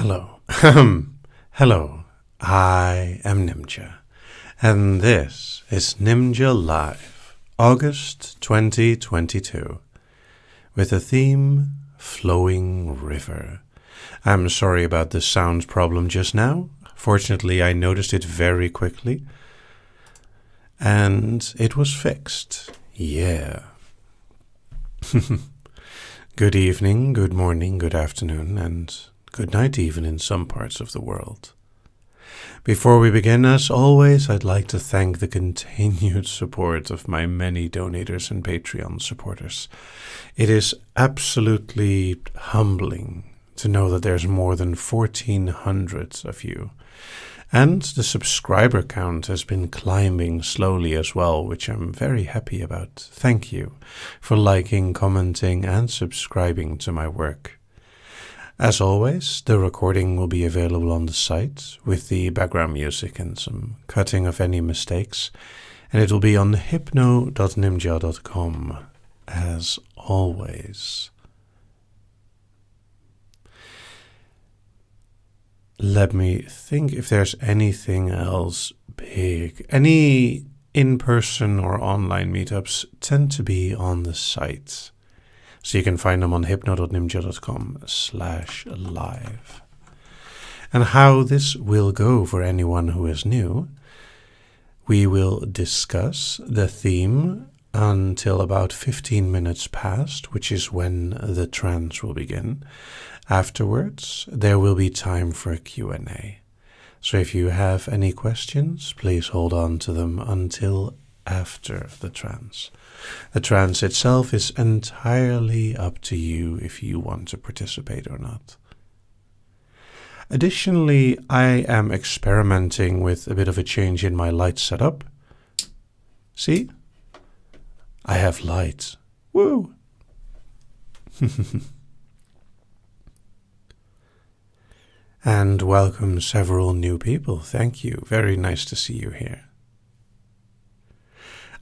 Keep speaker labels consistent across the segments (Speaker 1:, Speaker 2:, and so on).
Speaker 1: Hello. Hello. I am Nimja, and this is Nimja Live, August 2022, with the theme Flowing River. I'm sorry about the sound problem just now. Fortunately, I noticed it very quickly, and it was fixed. Yeah. Good evening, good morning, good afternoon, and good night even in some parts of the world. Before we begin, as always, I'd like to thank the continued support of my many donators and Patreon supporters. It is absolutely humbling to know that there's more than 1,400 of you. And the subscriber count has been climbing slowly as well, which I'm very happy about. Thank you for liking, commenting, and subscribing to my work. As always, the recording will be available on the site with the background music and some cutting of any mistakes, and it will be on hypno.nimja.com as always. Let me think if there's anything else big. Any in-person or online meetups tend to be on the site. So you can find them on hypno.nimja.com/live. And how this will go for anyone who is new, we will discuss the theme until about 15 minutes past, which is when the trance will begin. Afterwards, there will be time for a Q&A. So if you have any questions, please hold on to them until after the trance. The trance itself is entirely up to you if you want to participate or not. Additionally, I am experimenting with a bit of a change in my light setup. See? I have light. Woo! And welcome several new people. Thank you. Very nice to see you here.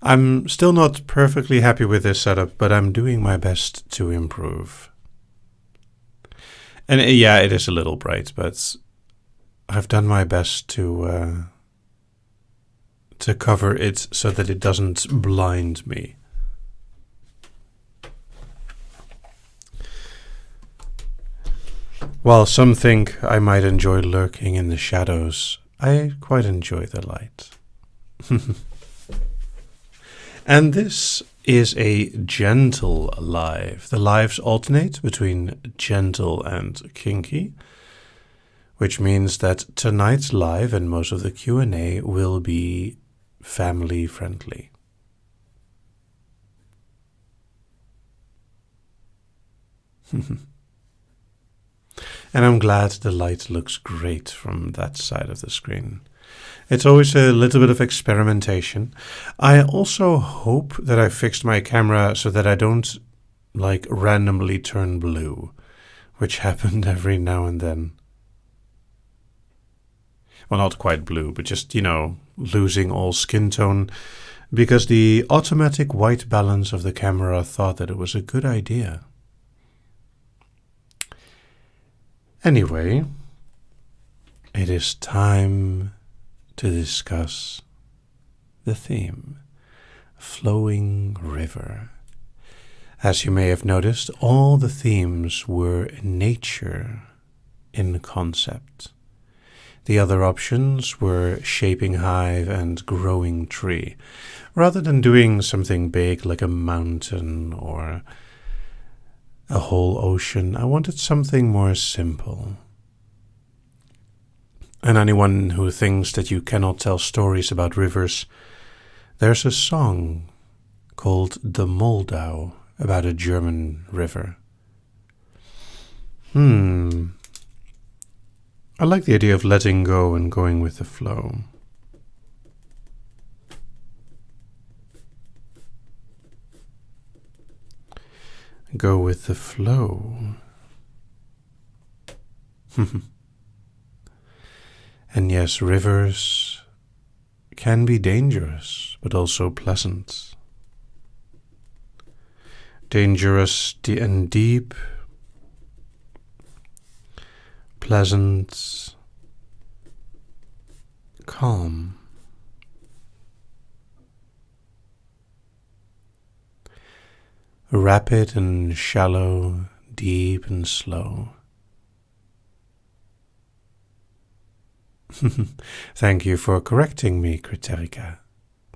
Speaker 1: I'm still not perfectly happy with this setup, but I'm doing my best to improve. And yeah, it is a little bright, but I've done my best to cover it so that it doesn't blind me. While some think I might enjoy lurking in the shadows, I quite enjoy the light. And this is a gentle live. The lives alternate between gentle and kinky, which means that tonight's live and most of the Q&A will be family friendly. And I'm glad the light looks great from that side of the screen. It's always a little bit of experimentation. I also hope that I fixed my camera so that I don't, randomly turn blue, which happened every now and then. Well, not quite blue, but just, losing all skin tone, because the automatic white balance of the camera thought that it was a good idea. Anyway, it is time to discuss the theme, Flowing River. As you may have noticed, all the themes were nature in concept. The other options were shaping hive and growing tree. Rather than doing something big like a mountain or a whole ocean, I wanted something more simple. And anyone who thinks that you cannot tell stories about rivers, there's a song called The Moldau about a German river. I like the idea of letting go and going with the flow. Go with the flow. And yes, rivers can be dangerous, but also pleasant. Dangerous and deep, pleasant calm. Rapid and shallow, deep and slow. Thank you for correcting me, Kriterica,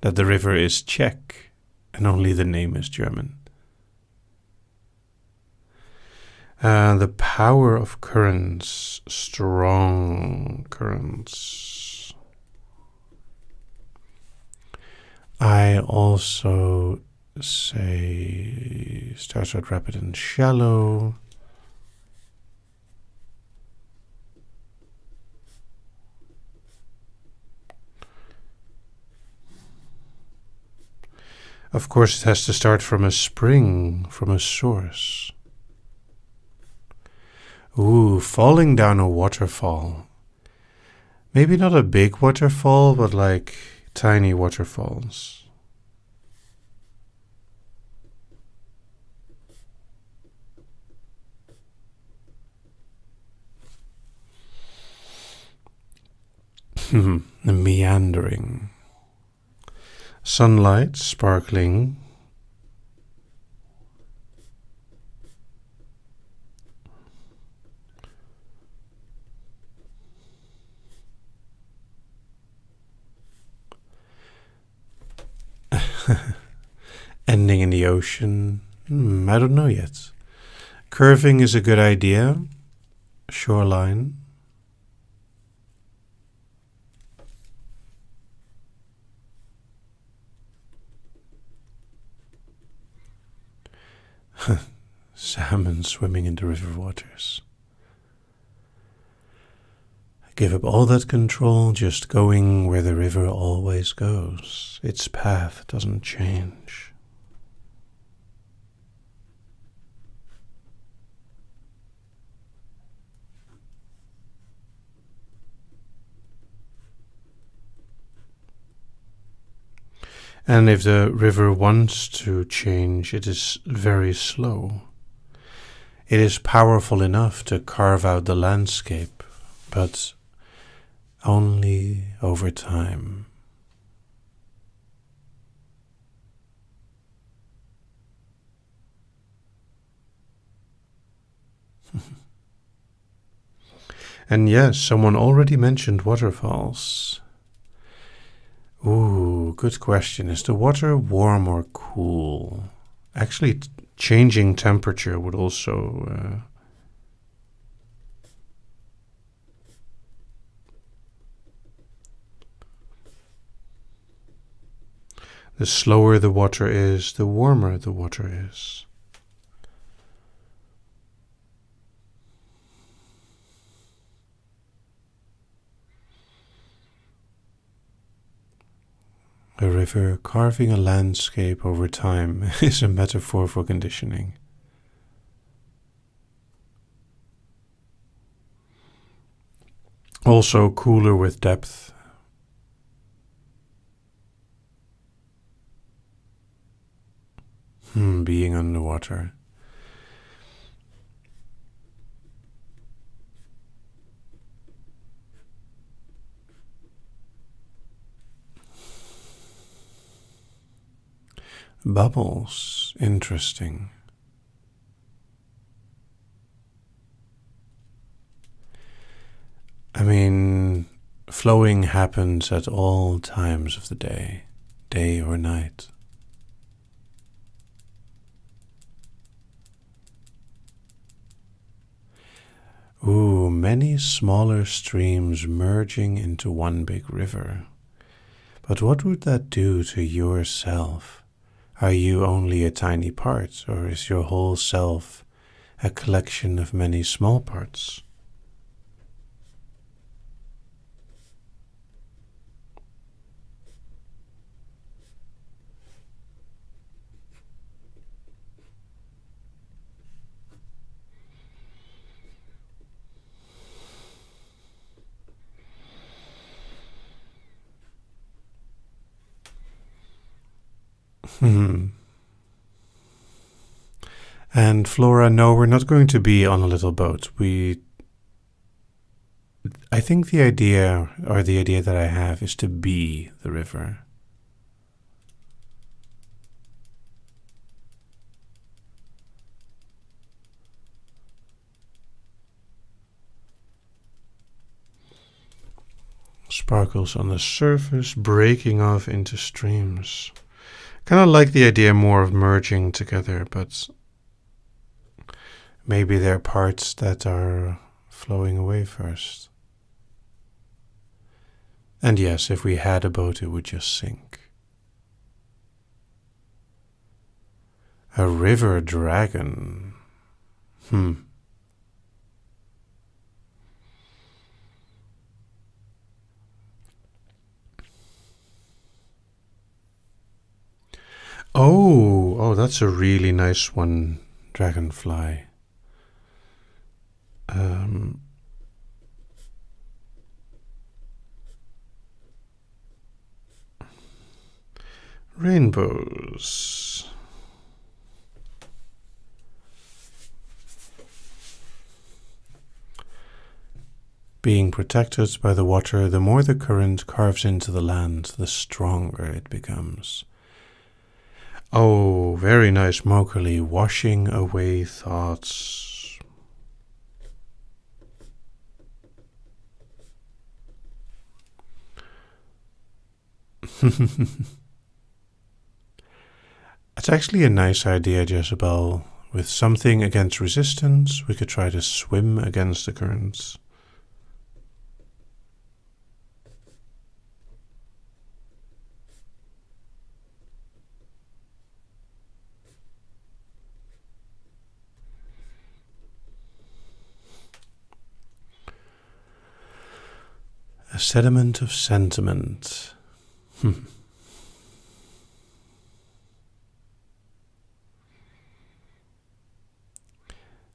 Speaker 1: that the river is Czech and only the name is German. The power of currents, strong currents. I also say starts out rapid and shallow. Of course, it has to start from a spring, from a source. Ooh, falling down a waterfall. Maybe not a big waterfall, but like tiny waterfalls. Meandering. Sunlight sparkling. Ending in the ocean. I don't know yet. Curving is a good idea. Shoreline. Salmon swimming in the river waters. Give up all that control, just going where the river always goes. Its path doesn't change. And if the river wants to change, it is very slow. It is powerful enough to carve out the landscape, but only over time. And yes, someone already mentioned waterfalls. Ooh, good question. Is the water warm or cool? Actually, changing temperature would also... the slower the water is, the warmer the water is. A river carving a landscape over time is a metaphor for conditioning. Also cooler with depth. Being underwater. Bubbles, interesting. I mean, flowing happens at all times of the day, day or night. Ooh, many smaller streams merging into one big river. But what would that do to yourself? Are you only a tiny part, or is your whole self a collection of many small parts? And Flora, no, we're not going to be on a little boat. We I think the idea that I have is to be the river. Sparkles on the surface, breaking off into streams. Kind of like the idea more of merging together, but maybe there are parts that are flowing away first. And yes, if we had a boat, it would just sink. A river dragon. Oh, that's a really nice one, dragonfly. Rainbows. Being protected by the water, the more the current carves into the land, the stronger it becomes. Oh, very nice, Mowgli, washing away thoughts. It's actually a nice idea, Jezebel. With something against resistance, we could try to swim against the currents. A sediment of sentiment.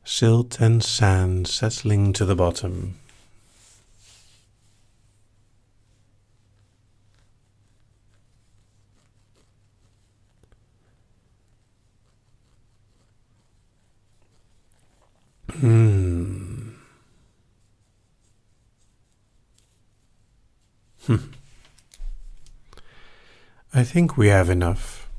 Speaker 1: Silt and sand settling to the bottom. I think we have enough.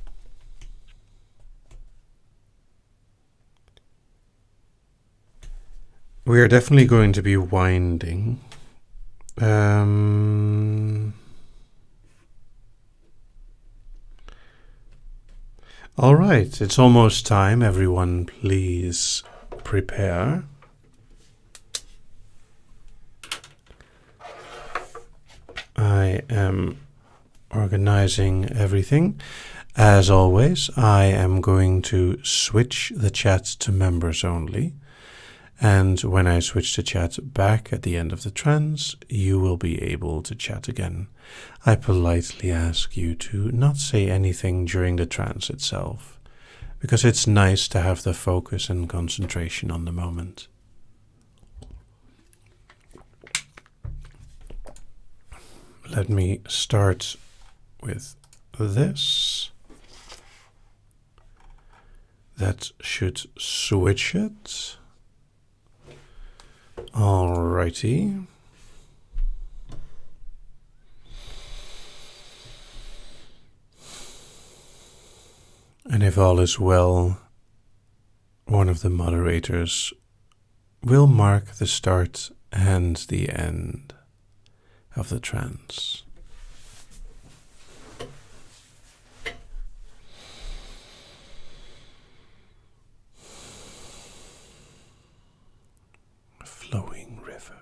Speaker 1: We are definitely going to be winding. All right, it's almost time. Everyone, please prepare. I am organizing everything. As always, I am going to switch the chat to members only. And when I switch the chat back at the end of the trance, you will be able to chat again. I politely ask you to not say anything during the trance itself, because it's nice to have the focus and concentration on the moment. Let me start with this. That should switch it. Alrighty. And if all is well, one of the moderators will mark the start and the end of the trance. Flowing river.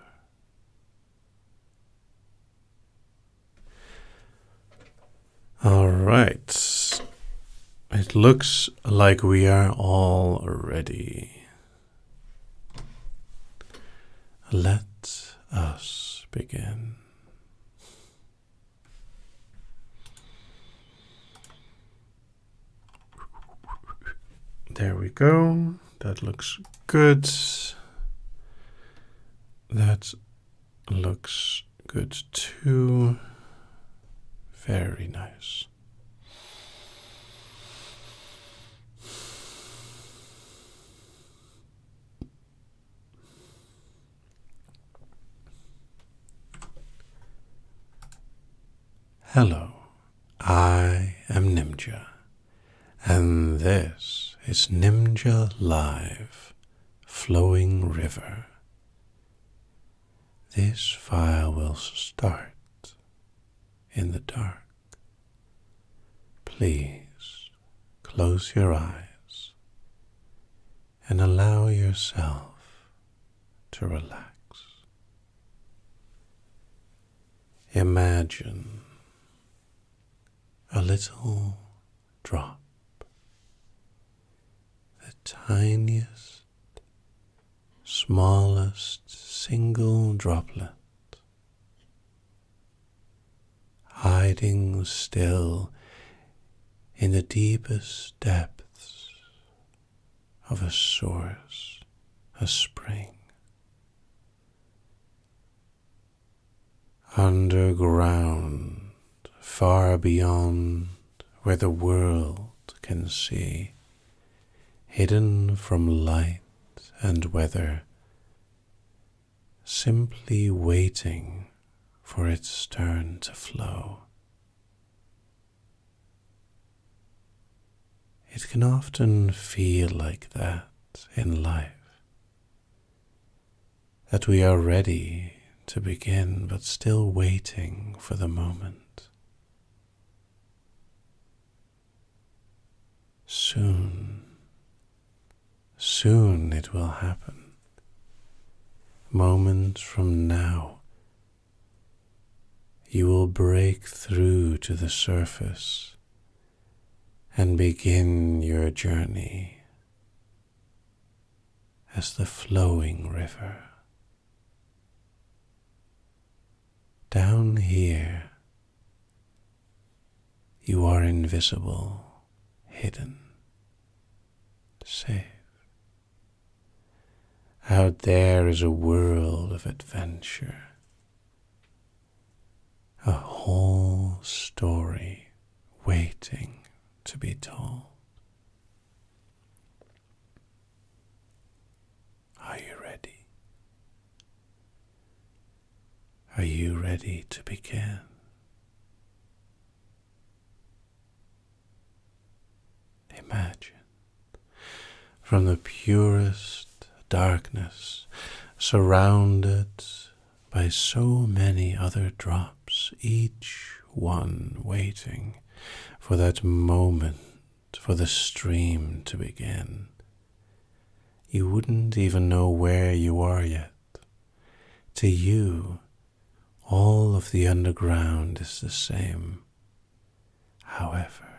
Speaker 1: All right. It looks like we are all ready. Let us begin. There we go. That looks good. That looks good too. Very nice. Hello, I am Nimja, and this is Nimja Live, Flowing River. This file will start in the dark. Please close your eyes and allow yourself to relax. Imagine a little drop, the tiniest, smallest single droplet, hiding still in the deepest depths of a source, a spring. Underground, far beyond where the world can see, hidden from light and weather, simply waiting for its turn to flow. It can often feel like that in life, that we are ready to begin but still waiting for the moment. Soon it will happen. Moments from now, you will break through to the surface and begin your journey as the flowing river. Down here, you are invisible, hidden, safe. Out there is a world of adventure, a whole story waiting to be told. Are you ready? Are you ready to begin? Imagine from the purest darkness, surrounded by so many other drops, each one waiting for that moment for the stream to begin. You wouldn't even know where you are yet. To you, all of the underground is the same. However,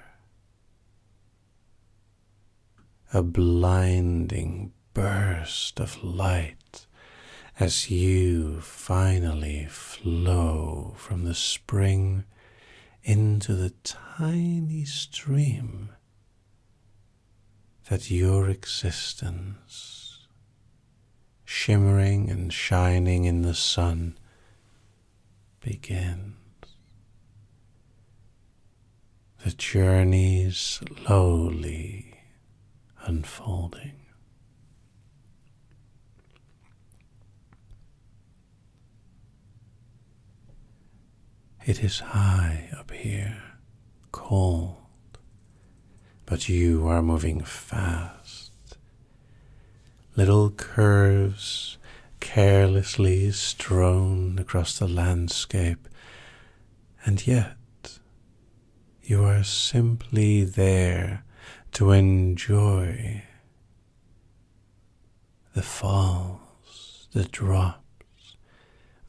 Speaker 1: a blinding burst of light as you finally flow from the spring into the tiny stream that your existence, shimmering and shining in the sun, begins. The journey slowly unfolding. It is high up here, cold, but you are moving fast. Little curves carelessly strewn across the landscape, and yet you are simply there to enjoy the falls, the drops,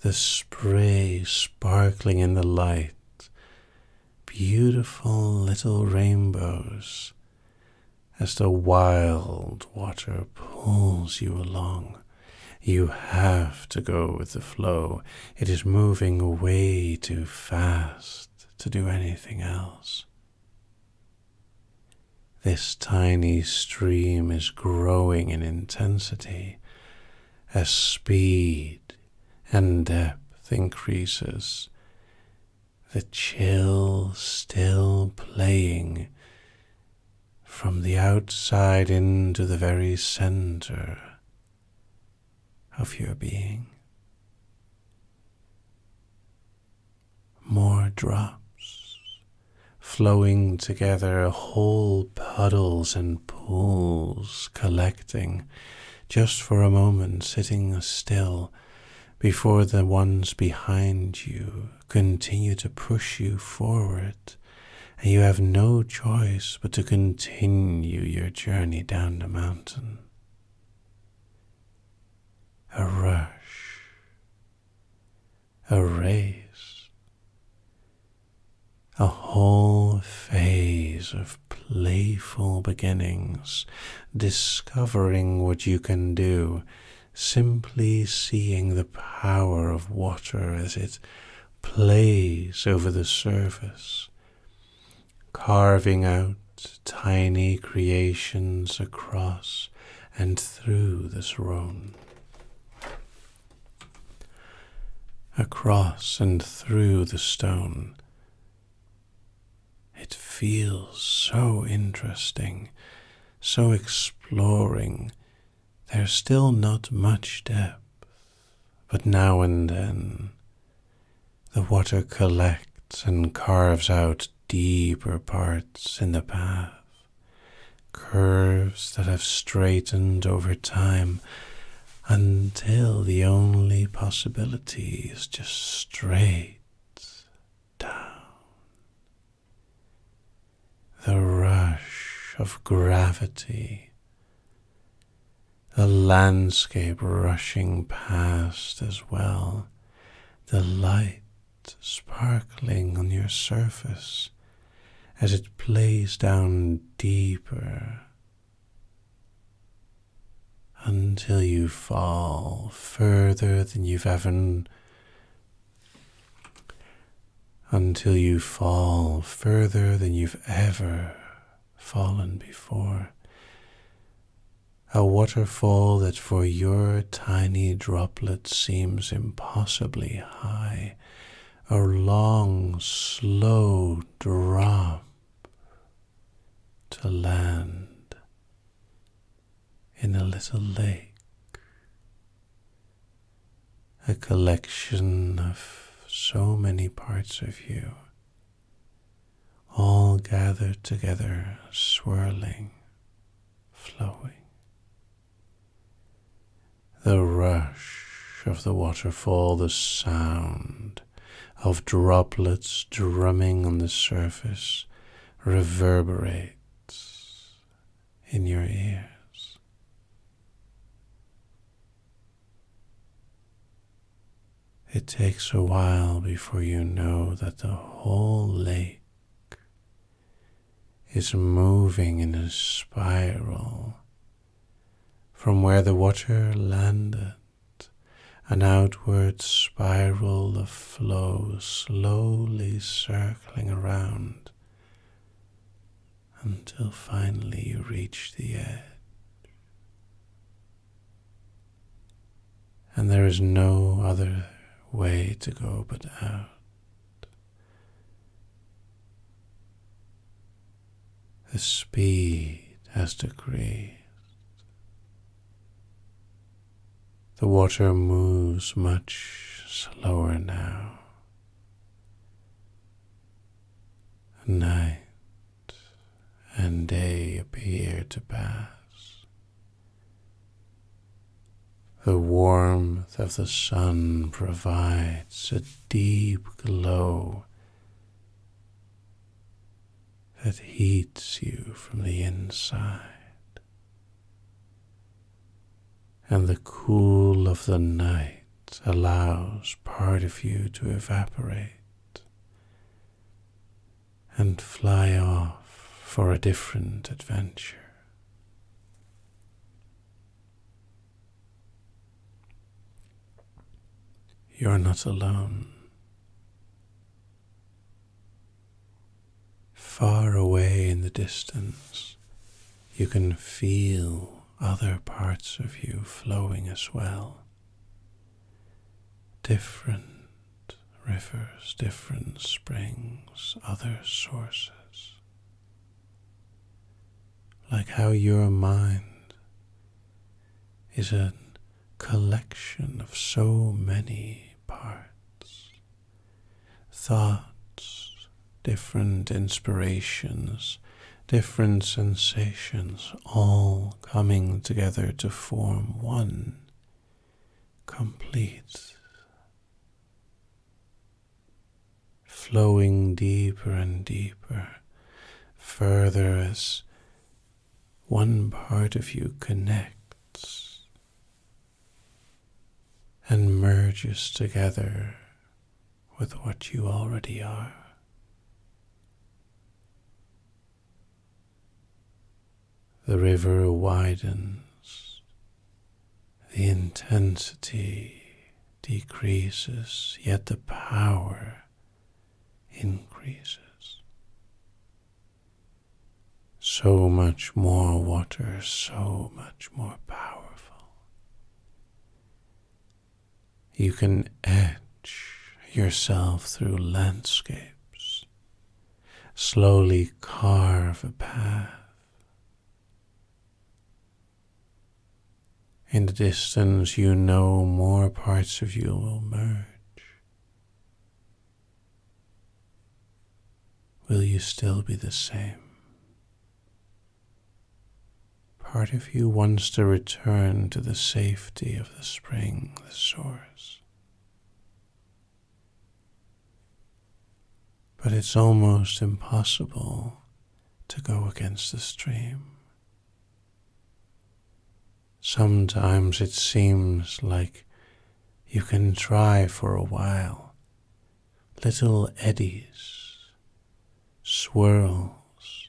Speaker 1: the spray sparkling in the light, beautiful little rainbows as the wild water pulls you along. You have to go with the flow. It is moving way too fast to do anything else. This tiny stream is growing in intensity as speed and depth increases. The chill still playing from the outside into the very center of your being. More drops, flowing together, whole puddles and pools collecting just for a moment, sitting still before the ones behind you continue to push you forward, and you have no choice but to continue your journey down the mountain. A rush, a race, a whole phase of playful beginnings, discovering what you can do, simply seeing the power of water as it plays over the surface, carving out tiny creations across and through the throne. Across and through the stone. It feels so interesting, so exploring. There's still not much depth, but now and then the water collects and carves out deeper parts in the path, curves that have straightened over time until the only possibility is just straight down. The rush of gravity, the landscape rushing past as well, the light sparkling on your surface as it plays down deeper until you fall further than you've ever fallen before. A waterfall that for your tiny droplet seems impossibly high. A long, slow drop to land in a little lake. A collection of so many parts of you, all gathered together, swirling, flowing. The rush of the waterfall, the sound of droplets drumming on the surface reverberates in your ears. It takes a while before you know that the whole lake is moving in a spiral from where the water landed, an outward spiral of flow slowly circling around until finally you reach the edge. And there is no other way to go but out. The speed has decreased. The water moves much slower now. Night and day appear to pass. The warmth of the sun provides a deep glow that heats you from the inside. And the cool of the night allows part of you to evaporate and fly off for a different adventure. You're not alone. Far away in the distance, you can feel other parts of you flowing as well. Different rivers, different springs, other sources. Like how your mind is a collection of so many parts, thoughts, different inspirations, different sensations, all coming together to form one complete, flowing deeper and deeper, further as one part of you connects and merges together with what you already are. The river widens, the intensity decreases, yet the power increases. So much more water, so much more powerful. You can etch yourself through landscapes, slowly carve a path. In the distance, you know more parts of you will merge. Will you still be the same? Part of you wants to return to the safety of the spring, the source. But it's almost impossible to go against the stream. Sometimes it seems like you can try for a while. Little eddies, swirls,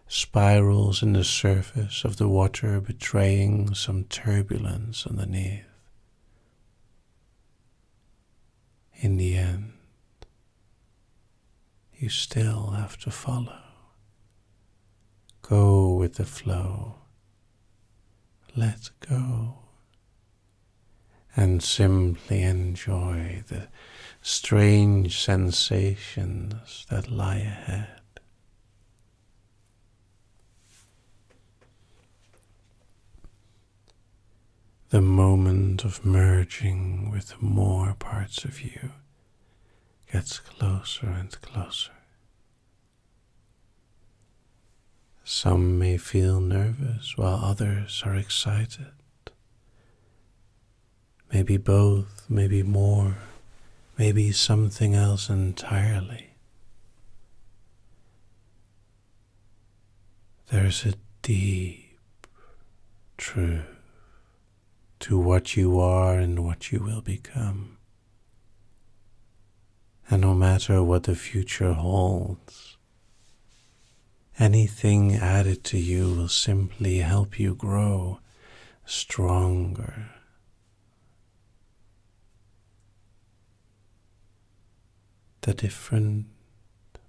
Speaker 1: spirals in the surface of the water betraying some turbulence underneath. In the end, you still have to follow. Go with the flow. Let go. And simply enjoy the strange sensations that lie ahead. The moment of merging with more parts of you gets closer and closer. Some may feel nervous while others are excited. Maybe both, maybe more, maybe something else entirely. There's a deep truth to what you are and what you will become. And no matter what the future holds, anything added to you will simply help you grow stronger. The different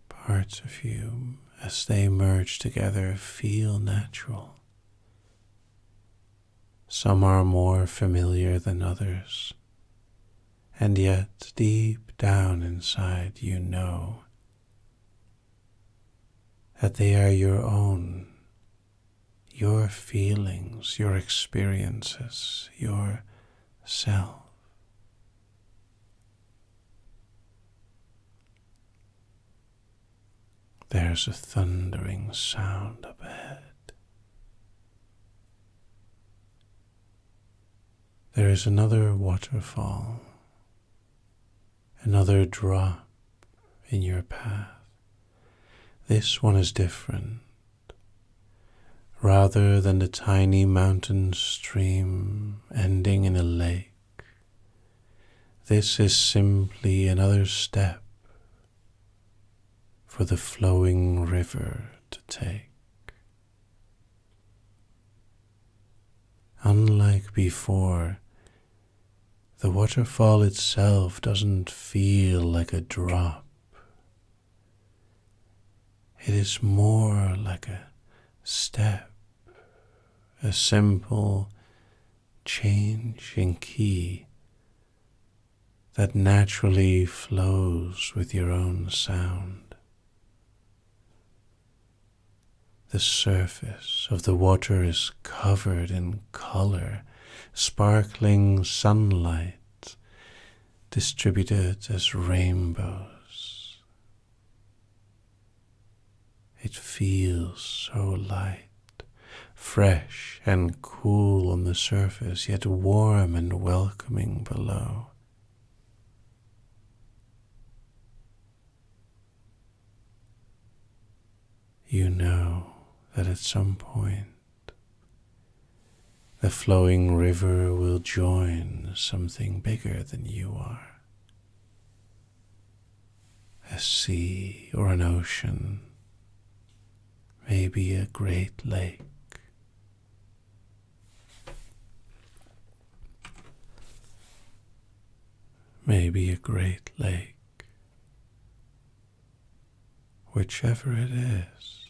Speaker 1: parts of you, as they merge together, feel natural. Some are more familiar than others, and yet deep down inside you know that they are your own, your feelings, your experiences, your self. There's a thundering sound up ahead. There is another waterfall, another drop in your path. This one is different. Rather than the tiny mountain stream ending in a lake, this is simply another step for the flowing river to take. Unlike before, the waterfall itself doesn't feel like a drop. It is more like a step, a simple change in key that naturally flows with your own sound. The surface of the water is covered in color, sparkling sunlight distributed as rainbows. It feels so light, fresh and cool on the surface, yet warm and welcoming below. You know that at some point the flowing river will join something bigger than you are. A sea or an ocean, maybe a great lake. Maybe a great lake. Whichever it is,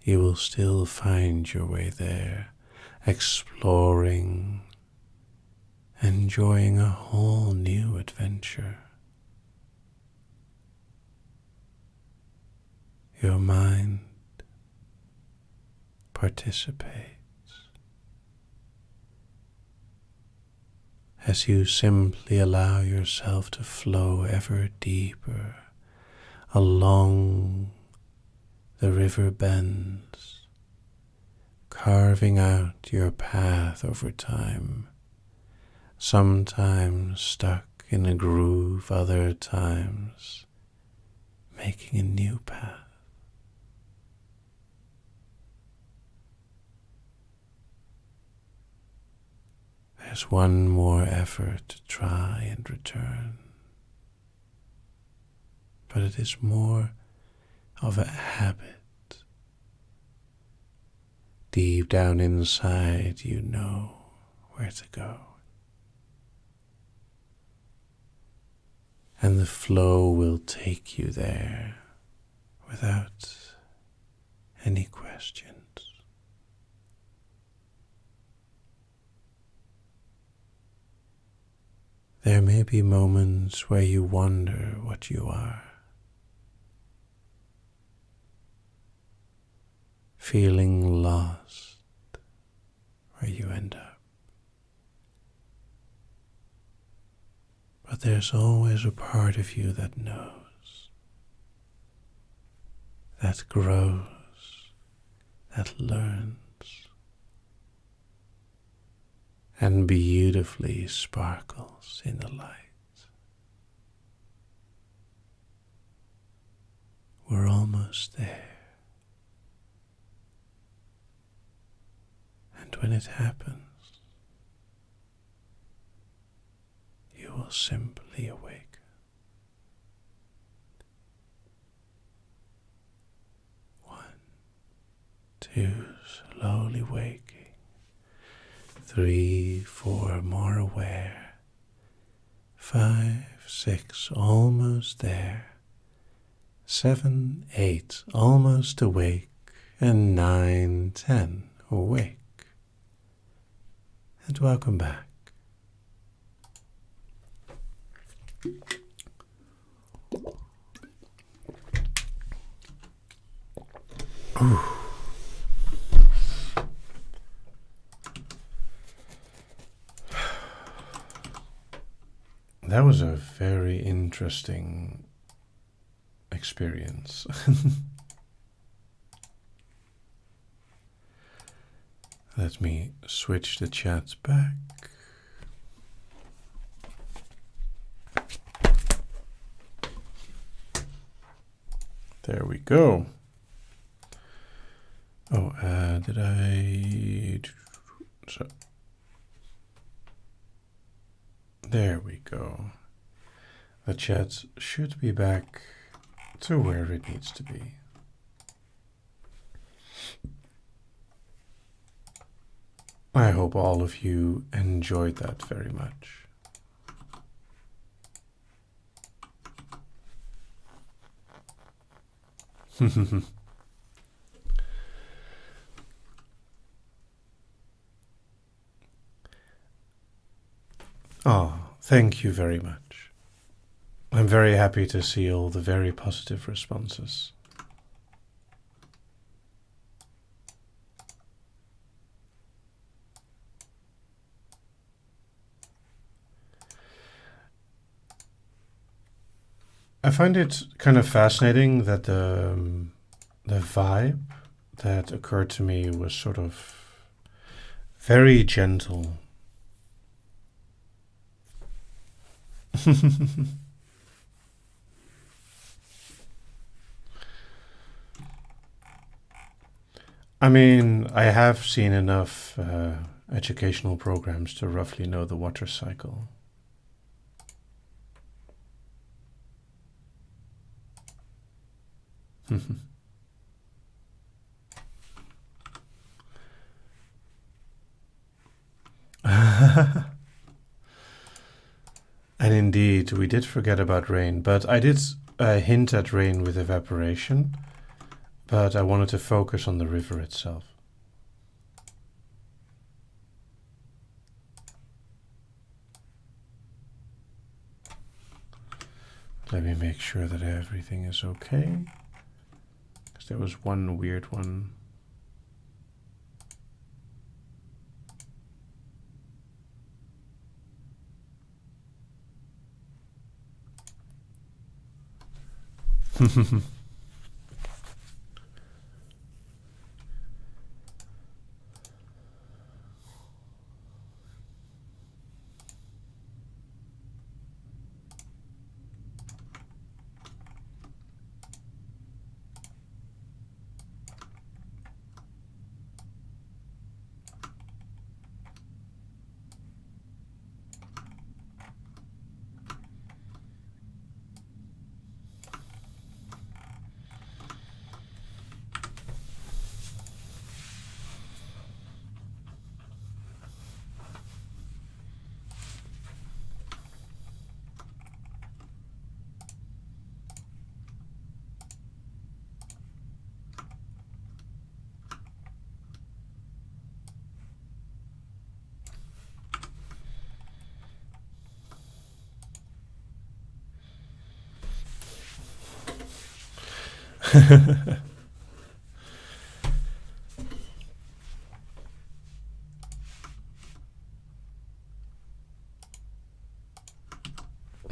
Speaker 1: you will still find your way there, exploring, enjoying a whole new adventure. Your mind participates as you simply allow yourself to flow ever deeper along the river bends, carving out your path over time, sometimes stuck in a groove, other times making a new path. There's one more effort to try and return, but it is more of a habit. Deep down inside, you know where to go. And the flow will take you there without any questions. There may be moments where you wonder what you are, feeling lost where you end up. But there's always a part of you that knows, that grows, that learns, and beautifully sparkles in the light. We're almost there. And when it happens, you will simply awaken. One, two, slowly waking. 3, 4, more aware. 5, 6, almost there. 7, 8, almost awake. And 9, 10, awake. And welcome back. Ooh. That was a very interesting experience. Let me switch the chat back. There we go. Oh, did I... So, there we go. The chat should be back to where it needs to be. I hope all of you enjoyed that very much. Oh, thank you very much. I'm very happy to see all the very positive responses. I find it kind of fascinating that the the vibe that occurred to me was sort of very gentle. I mean, I have seen enough educational programs to roughly know the water cycle. And indeed, we did forget about rain, but I did hint at rain with evaporation, but I wanted to focus on the river itself. Let me make sure that everything is okay, because there was one weird one.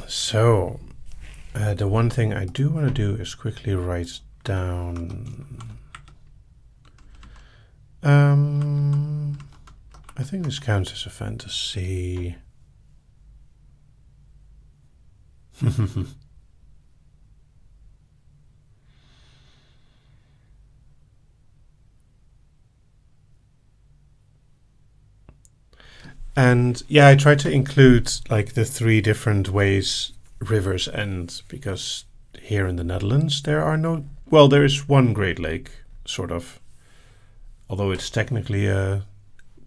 Speaker 1: So, the one thing I do want to do is quickly write down. I think this counts as a fantasy. And yeah, I tried to include like the three different ways rivers end, because here in the Netherlands there are no, well, there is one Great Lake, sort of, although it's technically a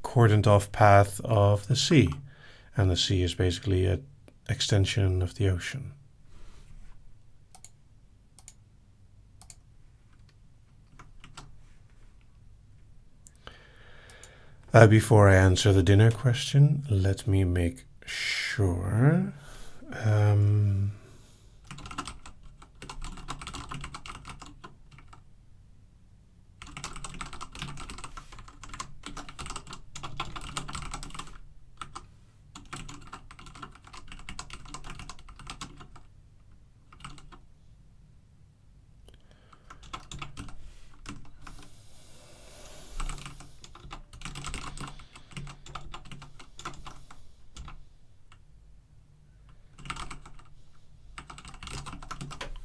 Speaker 1: cordoned off path of the sea, and the sea is basically an extension of the ocean. Before I answer the dinner question, let me make sure.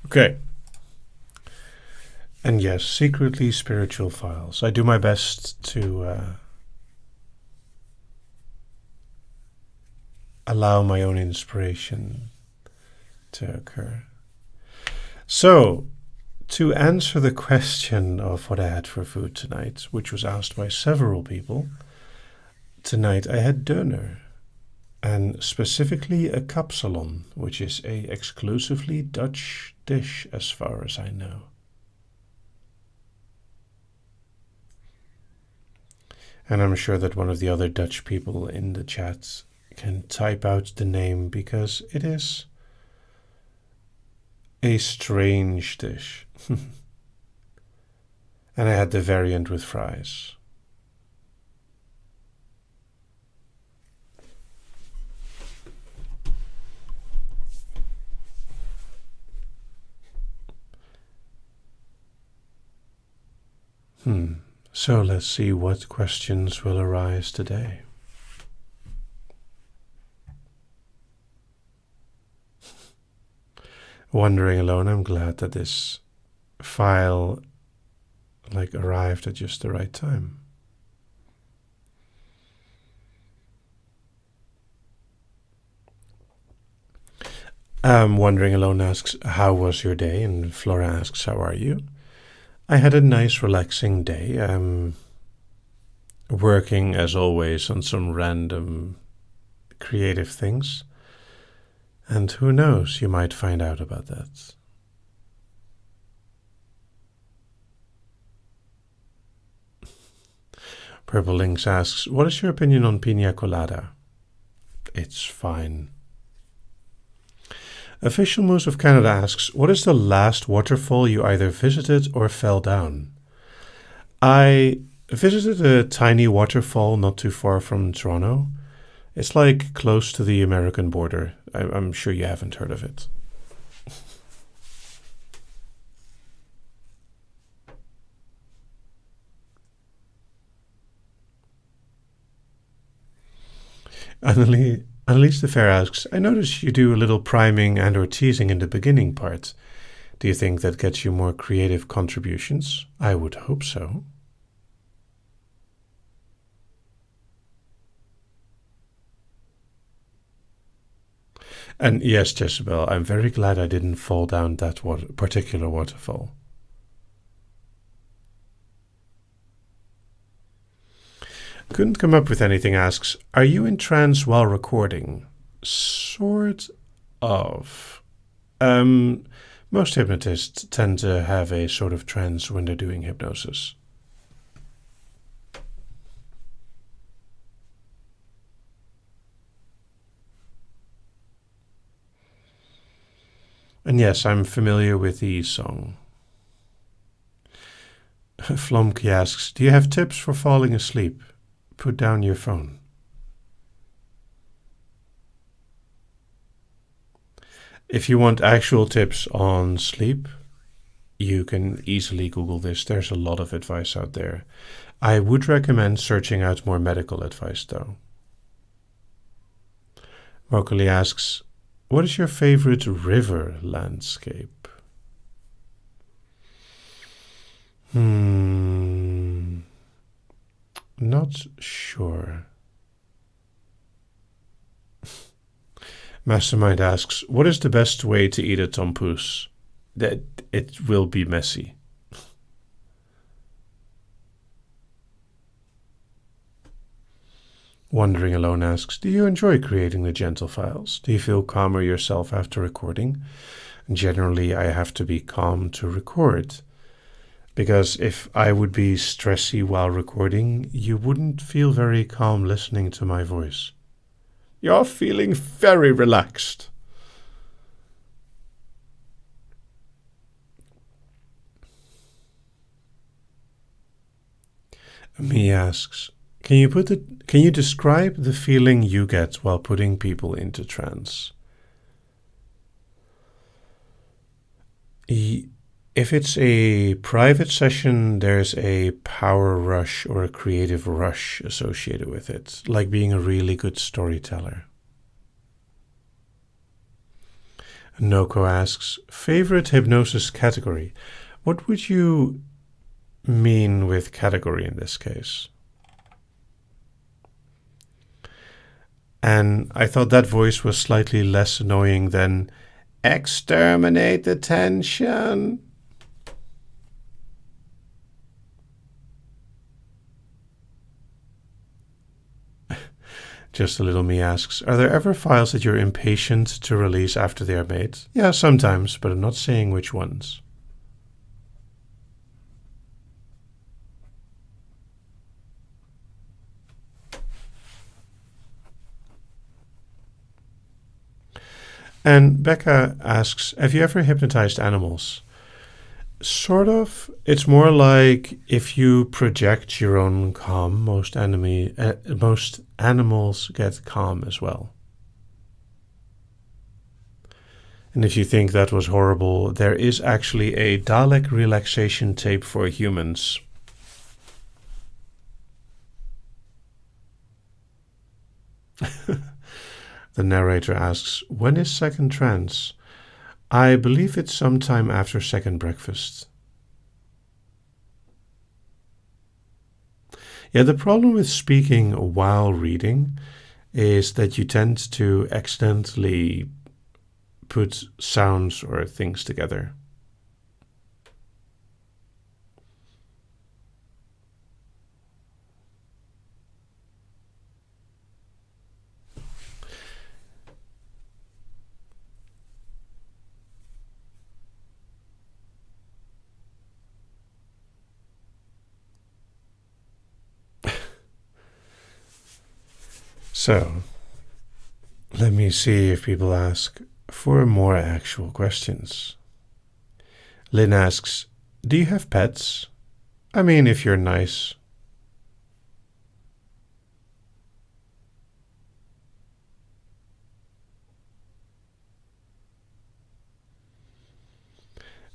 Speaker 1: Okay. And yes, secretly spiritual files. I do my best to allow my own inspiration to occur. So, to answer the question of what I had for food tonight, which was asked by several people, tonight I had döner, and specifically a kapsalon, which is a exclusively Dutch dish as far as I know. And I'm sure that one of the other Dutch people in the chat can type out the name, because it is a strange dish. And I had the variant with fries. So let's see what questions will arise today. Wandering alone, I'm glad that this file arrived at just the right time. Wandering Alone asks, how was your day? And Flora asks, how are you? I had a nice relaxing day. I'm working as always on some random creative things. And who knows, you might find out about that. Purple Lynx asks, what is your opinion on pina colada? It's fine. Official Moose of Canada asks, what is the last waterfall you either visited or fell down? I visited a tiny waterfall not too far from Toronto. It's close to the American border. I'm sure you haven't heard of it. Annalise the Fair asks, I notice you do a little priming and or teasing in the beginning part. Do you think that gets you more creative contributions? I would hope so. And yes, Jezebel, I'm very glad I didn't fall down that particular waterfall. Couldn't come up with anything asks, are you in trance while recording? Sort of. Most hypnotists tend to have a sort of trance when they're doing hypnosis. And yes, I'm familiar with the song. Flomke asks, do you have tips for falling asleep? Put down your phone. If you want actual tips on sleep, you can easily Google this. There's a lot of advice out there. I would recommend searching out more medical advice, though. Mokali asks, what is your favorite river landscape? Not sure. Mastermind asks, what is the best way to eat a tompous? That it will be messy. Wandering Alone asks, do you enjoy creating the gentle files? Do you feel calmer yourself after recording? Generally, I have to be calm to record. Because if I would be stressy while recording, you wouldn't feel very calm listening to my voice. You're feeling very relaxed. Me asks, can you describe the feeling you get while putting people into trance? If it's a private session, there's a power rush or a creative rush associated with it, like being a really good storyteller. Noko asks, favorite hypnosis category? What would you mean with category in this case? And I thought that voice was slightly less annoying than exterminate the tension. Just a Little Me asks, are there ever files that you're impatient to release after they are made? Yeah, sometimes, but I'm not saying which ones. And Becca asks, have you ever hypnotized animals? Sort of. It's more like if you project your own calm, most animals get calm as well. And if you think that was horrible, there is actually a Dalek relaxation tape for humans. The narrator asks, when is second trance? I believe it's sometime after second breakfast. Yeah, the problem with speaking while reading is that you tend to accidentally put sounds or things together. So, let me see if people ask for more actual questions. Lynn asks, do you have pets? I mean, if you're nice.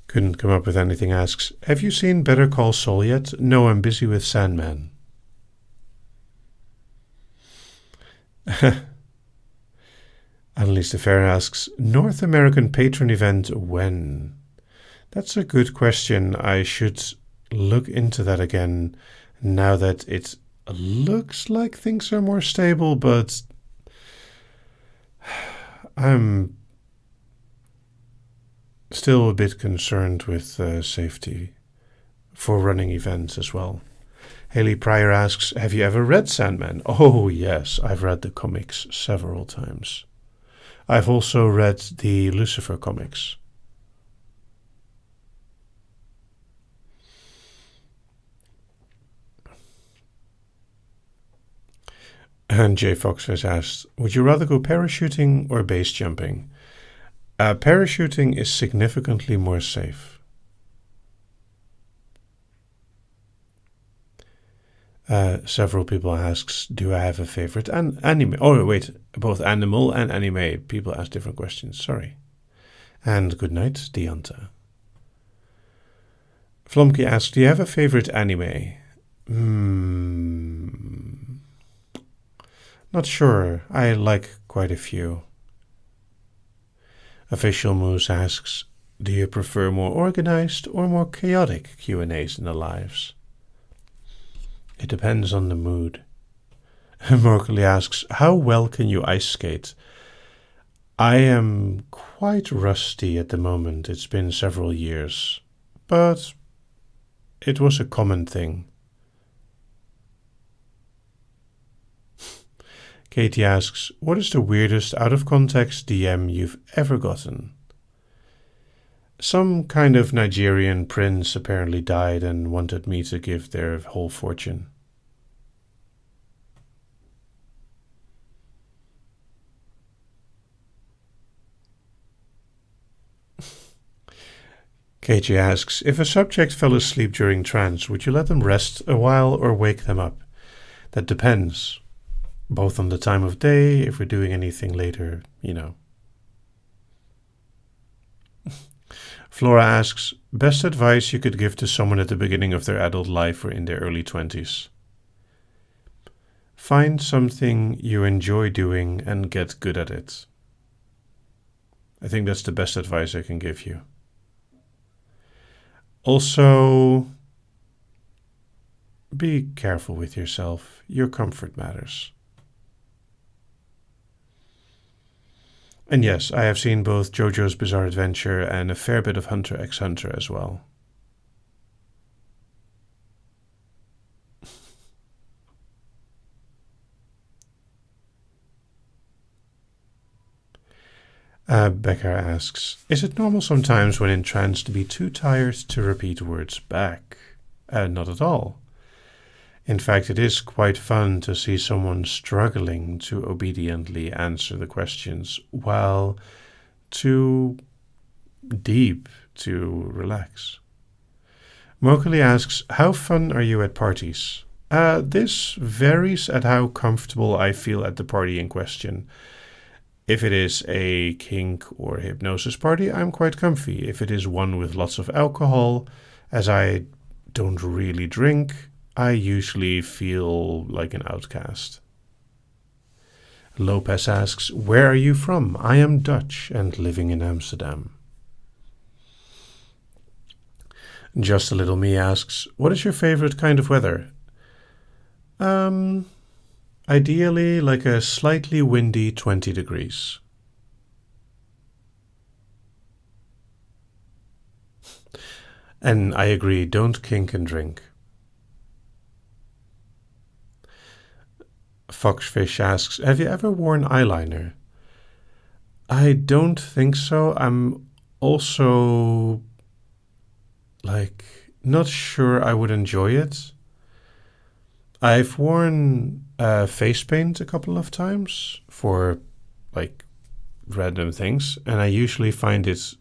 Speaker 1: Couldn't come up with anything asks, have you seen Better Call Saul yet? No, I'm busy with Sandman. Annalise de Fer asks, North American patron event when? That's a good question. I should look into that again now that it looks like things are more stable, but I'm still a bit concerned with safety for running events as well. Haley Pryor asks, have you ever read Sandman? Oh, yes, I've read the comics several times. I've also read the Lucifer comics. And Jay Fox has asked, would you rather go parachuting or base jumping? Parachuting is significantly more safe. Several people asks, do I have a favorite anime? Oh, wait, both animal and anime. People ask different questions, sorry. And good night, Deonta. Flomke asks, do you have a favorite anime? Not sure. I like quite a few. Official Moose asks, do you prefer more organized or more chaotic Q&As in the lives? It depends on the mood. Merkley asks, how well can you ice skate? I am quite rusty at the moment. It's been several years. But it was a common thing. Katie asks, what is the weirdest out-of-context DM you've ever gotten? Some kind of Nigerian prince apparently died and wanted me to give their whole fortune. KJ asks, if a subject fell asleep during trance, would you let them rest a while or wake them up? That depends, both on the time of day, if we're doing anything later, you know. Flora asks, best advice you could give to someone at the beginning of their adult life or in their early 20s? Find something you enjoy doing and get good at it. I think that's the best advice I can give you. Also, be careful with yourself. Your comfort matters. And yes, I have seen both JoJo's Bizarre Adventure and a fair bit of Hunter x Hunter as well. Becker asks, is it normal sometimes when in trance to be too tired to repeat words back? Not at all. In fact, it is quite fun to see someone struggling to obediently answer the questions while too deep to relax. Mokali asks, how fun are you at parties? This varies at how comfortable I feel at the party in question. If it is a kink or hypnosis party, I'm quite comfy. If it is one with lots of alcohol, as I don't really drink, I usually feel like an outcast. Lopez asks, where are you from? I am Dutch and living in Amsterdam. Just a Little Me asks, what is your favorite kind of weather? Ideally like a slightly windy 20 degrees. And I agree, don't kink and drink. Foxfish asks, have you ever worn eyeliner? I don't think so. I'm also not sure I would enjoy it. I've worn face paint a couple of times for random things, and I usually find it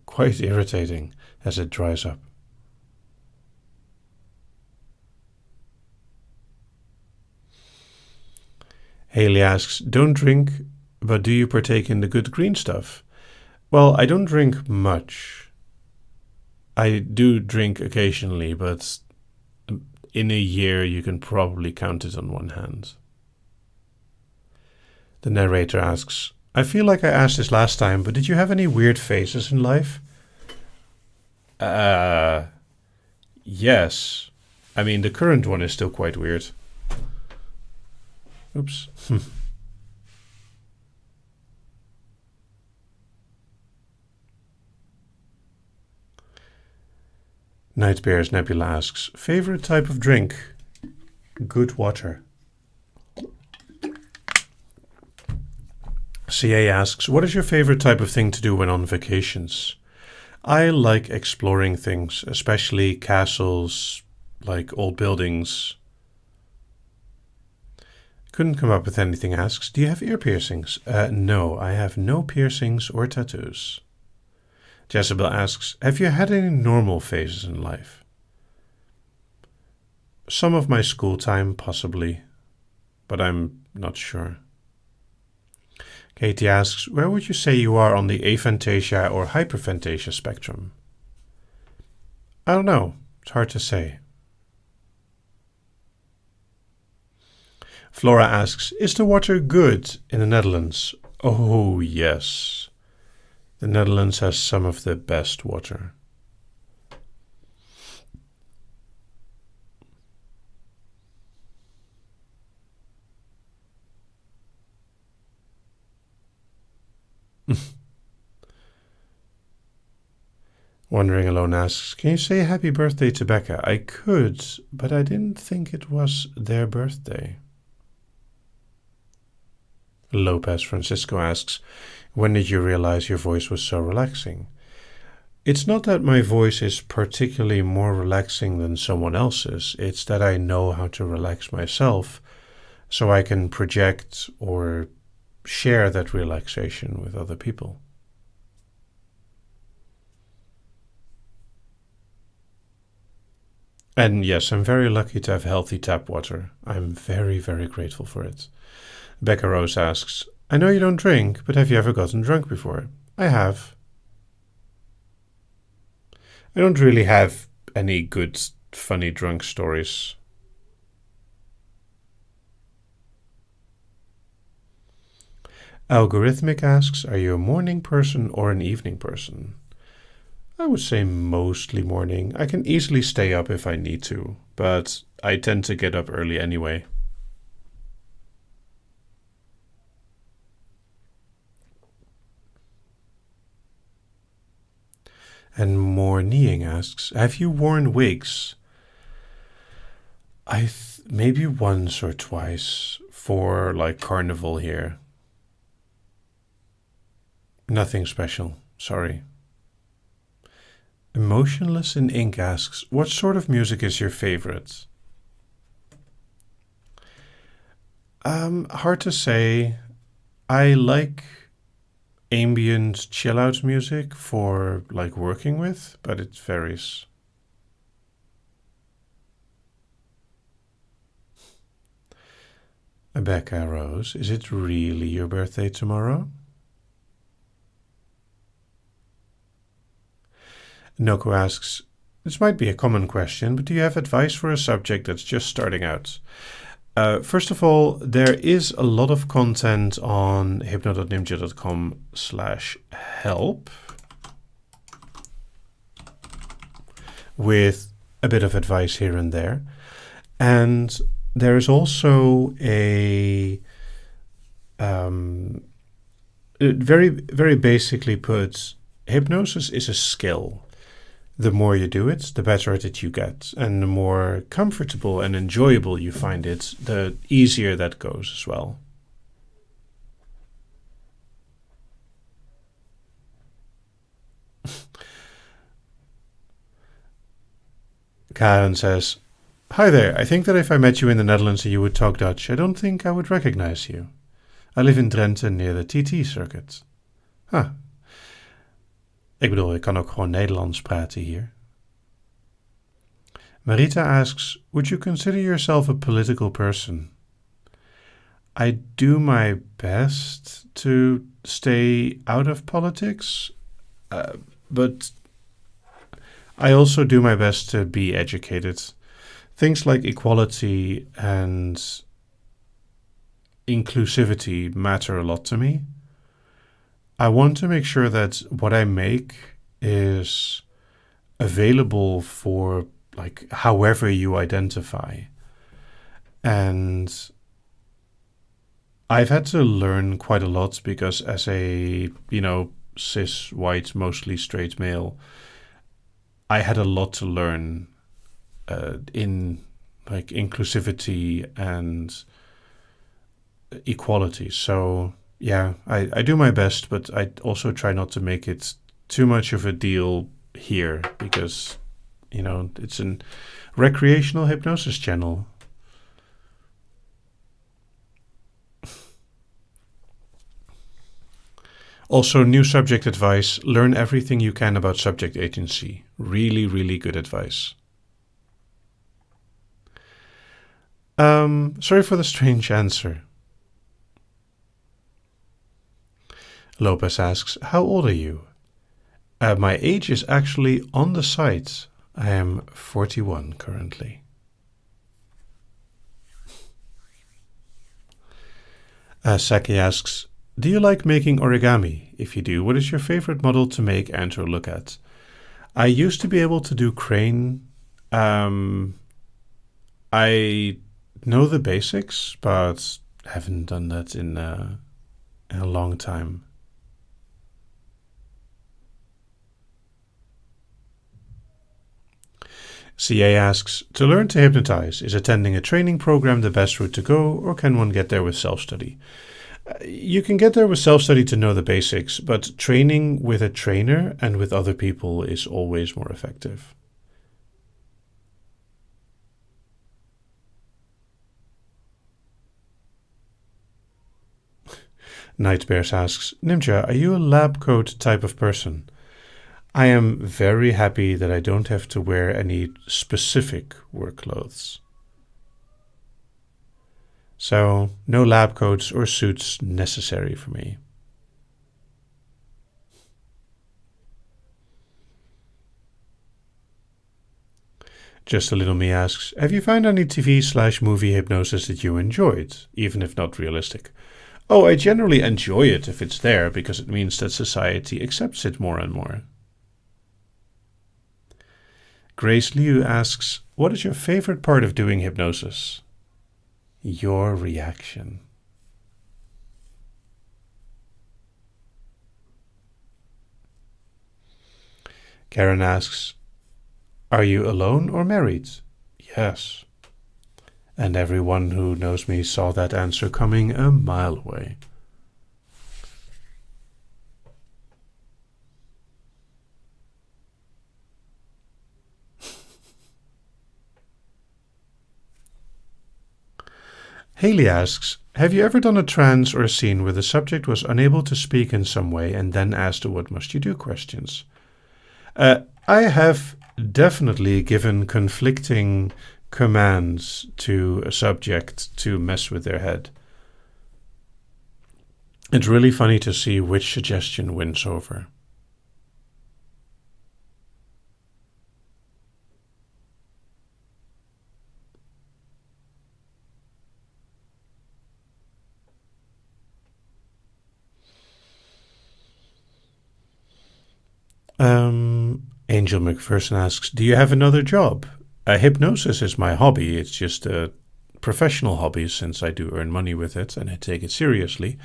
Speaker 1: quite irritating as it dries up. Haley asks, don't drink, but do you partake in the good green stuff? Well, I don't drink much. I do drink occasionally, but in a year you can probably count it on one hand. The narrator asks, I feel like I asked this last time, but did you have any weird phases in life? Yes. I mean, the current one is still quite weird. Oops. Nightbears Nebula asks, favorite type of drink? Good water. CA asks, what is your favorite type of thing to do when on vacations? I like exploring things, especially castles, like old buildings. Couldn't come up with anything asks, do you have ear piercings? No, I have no piercings or tattoos. Jezebel asks, have you had any normal phases in life? Some of my school time, possibly, but I'm not sure. Katie asks, where would you say you are on the aphantasia or hyperphantasia spectrum? I don't know. It's hard to say. Flora asks, is the water good in the Netherlands? Oh, yes. The Netherlands has some of the best water. Wandering Alone asks, can you say happy birthday to Becca? I could, but I didn't think it was their birthday. Lopez Francisco asks, when did you realize your voice was so relaxing? It's not that my voice is particularly more relaxing than someone else's, it's that I know how to relax myself so I can project or share that relaxation with other people. And yes, I'm very lucky to have healthy tap water. I'm very, very grateful for it. Becca Rose asks, I know you don't drink, but have you ever gotten drunk before? I have. I don't really have any good, funny drunk stories. Algorithmic asks, are you a morning person or an evening person? I would say mostly morning. I can easily stay up if I need to, but I tend to get up early anyway. And More Kneeing asks, have you worn wigs? Maybe once or twice for carnival here. Nothing special, sorry. Emotionless in Ink asks, what sort of music is your favorite? Hard to say. I like ambient chill out music for working with, but it varies. Becca Rose, is it really your birthday tomorrow? Noko asks, this might be a common question, but do you have advice for a subject that's just starting out? First of all, there is a lot of content on hypno.nimja.com/help with a bit of advice here and there. And there is also a very, very basically put, hypnosis is a skill. The more you do it, the better at it you get. And the more comfortable and enjoyable you find it, the easier that goes as well. Karen says, "Hi there, I think that if I met you in the Netherlands and you would talk Dutch, I don't think I would recognize you. I live in Drenthe near the TT circuit." Huh. Ik bedoel, ik kan ook gewoon Nederlands praten hier. Marita asks, would you consider yourself a political person? I do my best to stay out of politics, but I also do my best to be educated. Things like equality and inclusivity matter a lot to me. I want to make sure that what I make is available for like however you identify. And I've had to learn quite a lot because as a, cis, white, mostly straight male, I had a lot to learn in like inclusivity and equality. So yeah, I do my best, but I also try not to make it too much of a deal here because, it's a recreational hypnosis channel. Also, new subject advice. Learn everything you can about subject agency. Really, really good advice. Sorry for the strange answer. Lopez asks, how old are you? My age is actually on the site. I am 41 currently. Saki asks, do you like making origami? If you do, what is your favorite model to make and or look at? I used to be able to do crane. I know the basics, but haven't done that in a long time. CA asks, to learn to hypnotize, is attending a training program the best route to go, or can one get there with self-study? You can get there with self-study to know the basics, but training with a trainer and with other people is always more effective. Nightbears asks, Nimja, are you a lab coat type of person? I am very happy that I don't have to wear any specific work clothes. So, no lab coats or suits necessary for me. Just a Little Me asks, have you found any TV/movie hypnosis that you enjoyed, even if not realistic? Oh, I generally enjoy it if it's there, because it means that society accepts it more and more. Grace Liu asks, what is your favorite part of doing hypnosis? Your reaction. Karen asks, are you alone or married? Yes. And everyone who knows me saw that answer coming a mile away. Haley asks, have you ever done a trance or a scene where the subject was unable to speak in some way and then asked the what must you do questions? I have definitely given conflicting commands to a subject to mess with their head. It's really funny to see which suggestion wins over. Angel McPherson asks, do you have another job? Hypnosis is my hobby. It's just a professional hobby since I do earn money with it and I take it seriously.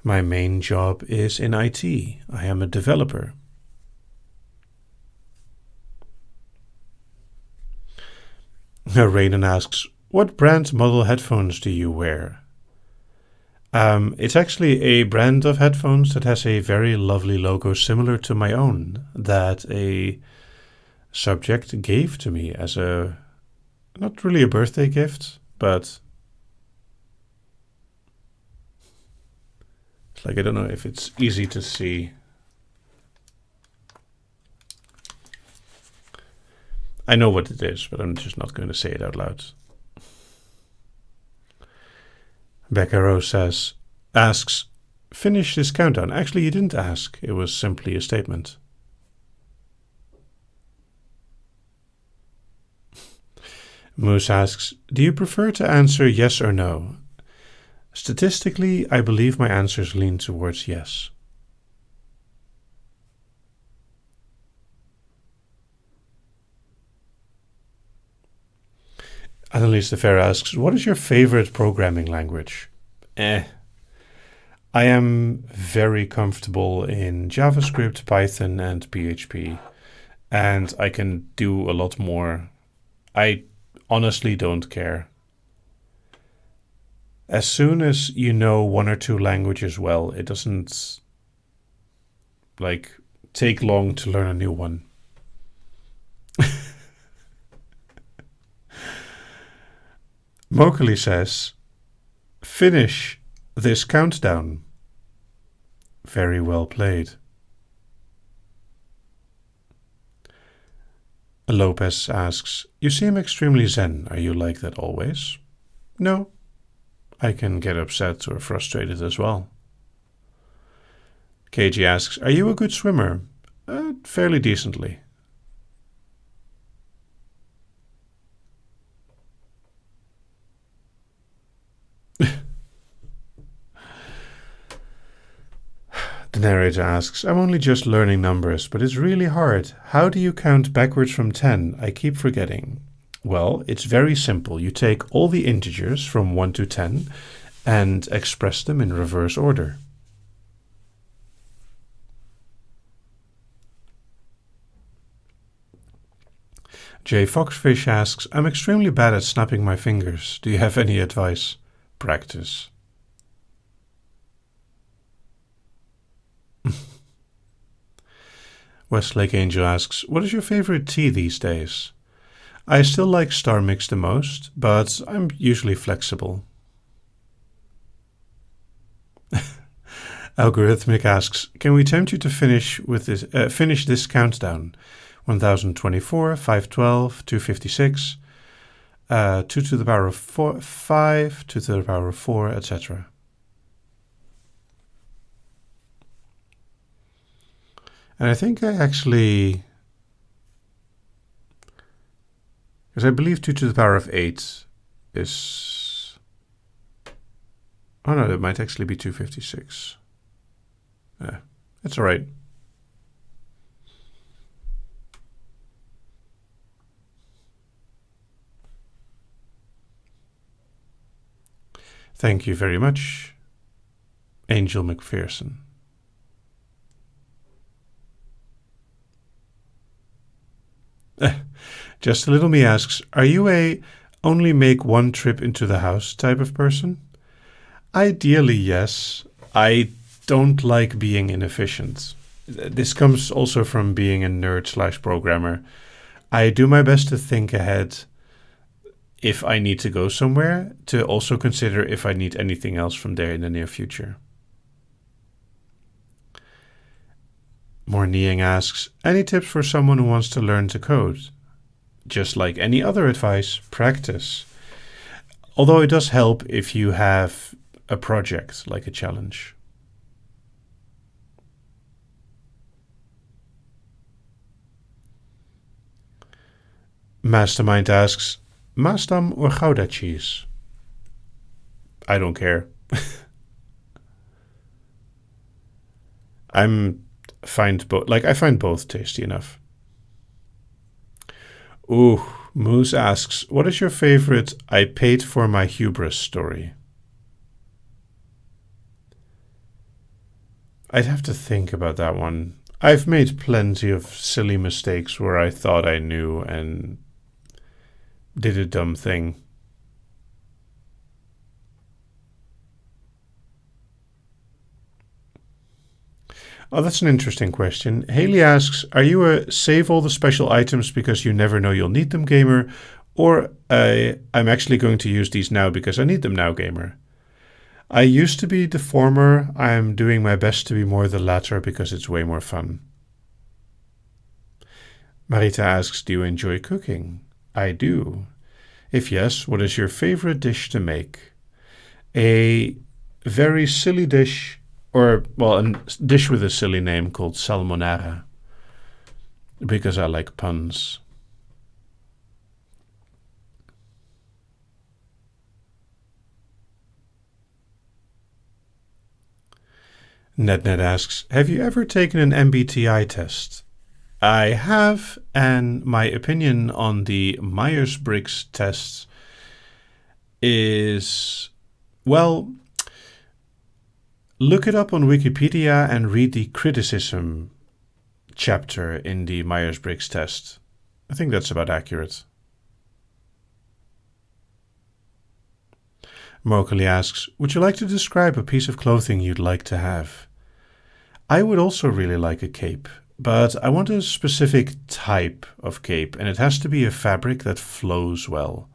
Speaker 1: My main job is in IT. I am a developer. Raiden asks, what brand model headphones do you wear? It's actually a brand of headphones that has a very lovely logo similar to my own that a subject gave to me as a, not really a birthday gift, but it's like, I don't know if it's easy to see. I know what it is, but I'm just not going to say it out loud. Becca Rose asks, finish this countdown. Actually, you didn't ask. It was simply a statement. Moose asks, do you prefer to answer yes or no? Statistically, I believe my answers lean towards yes. Annalise de Fer asks, what is your favorite programming language? I am very comfortable in JavaScript, Python, and PHP, and I can do a lot more. I honestly don't care. As soon as you know one or two languages well, it doesn't take long to learn a new one. Mokali says, finish this countdown. Very well played. Lopez asks, you seem extremely zen. Are you like that always? No. I can get upset or frustrated as well. KG asks, are you a good swimmer? Fairly decently. The narrator asks, I'm only just learning numbers, but it's really hard. How do you count backwards from 10? I keep forgetting. Well, it's very simple. You take all the integers from 1 to 10 and express them in reverse order. Jay Foxfish asks, I'm extremely bad at snapping my fingers. Do you have any advice? Practice. Westlake Angel asks, what is your favorite tea these days? I still like Star Mix the most, but I'm usually flexible. Algorithmic asks, can we tempt you to finish this countdown? 1024, 512, 256, 2 to the power of 4, 5, 2 to the power of 4, etc. And I think I actually, because I believe 2 to the power of 8 is, oh no, it might actually be 256. Yeah, it's all right. Thank you very much, Angel McPherson. Just a Little Me asks, are you a only make one trip into the house type of person? Ideally, yes. I don't like being inefficient. This comes also from being a nerd/programmer. I do my best to think ahead if I need to go somewhere, to also consider if I need anything else from there in the near future. Morning asks, any tips for someone who wants to learn to code? Just like any other advice, practice. Although it does help if you have a project, like a challenge. Mastermind asks, Maasdam or Gouda cheese? I don't care. I'm find both. Like I find both tasty enough. Ooh, Moose asks, "What is your favorite? I paid for my hubris story." I'd have to think about that one. I've made plenty of silly mistakes where I thought I knew and did a dumb thing. Oh, that's an interesting question. Haley asks, "Are you a save all the special items because you never know you'll need them gamer, or I'm actually going to use these now because I need them now gamer?" I used to be the former. I'm doing my best to be more the latter because it's way more fun. Marita asks, "Do you enjoy cooking?" I do. If yes, what is your favorite dish to make? A very silly dish, or, well, a dish with a silly name called salmonara, because I like puns. NetNet asks, "Have you ever taken an MBTI test?" I have, and my opinion on the Myers-Briggs test is, well, look it up on Wikipedia and read the criticism chapter in the Myers-Briggs test. I think that's about accurate. Mokali asks, "Would you like to describe a piece of clothing you'd like to have?" I would also really like a cape, but I want a specific type of cape, and it has to be a fabric that flows well.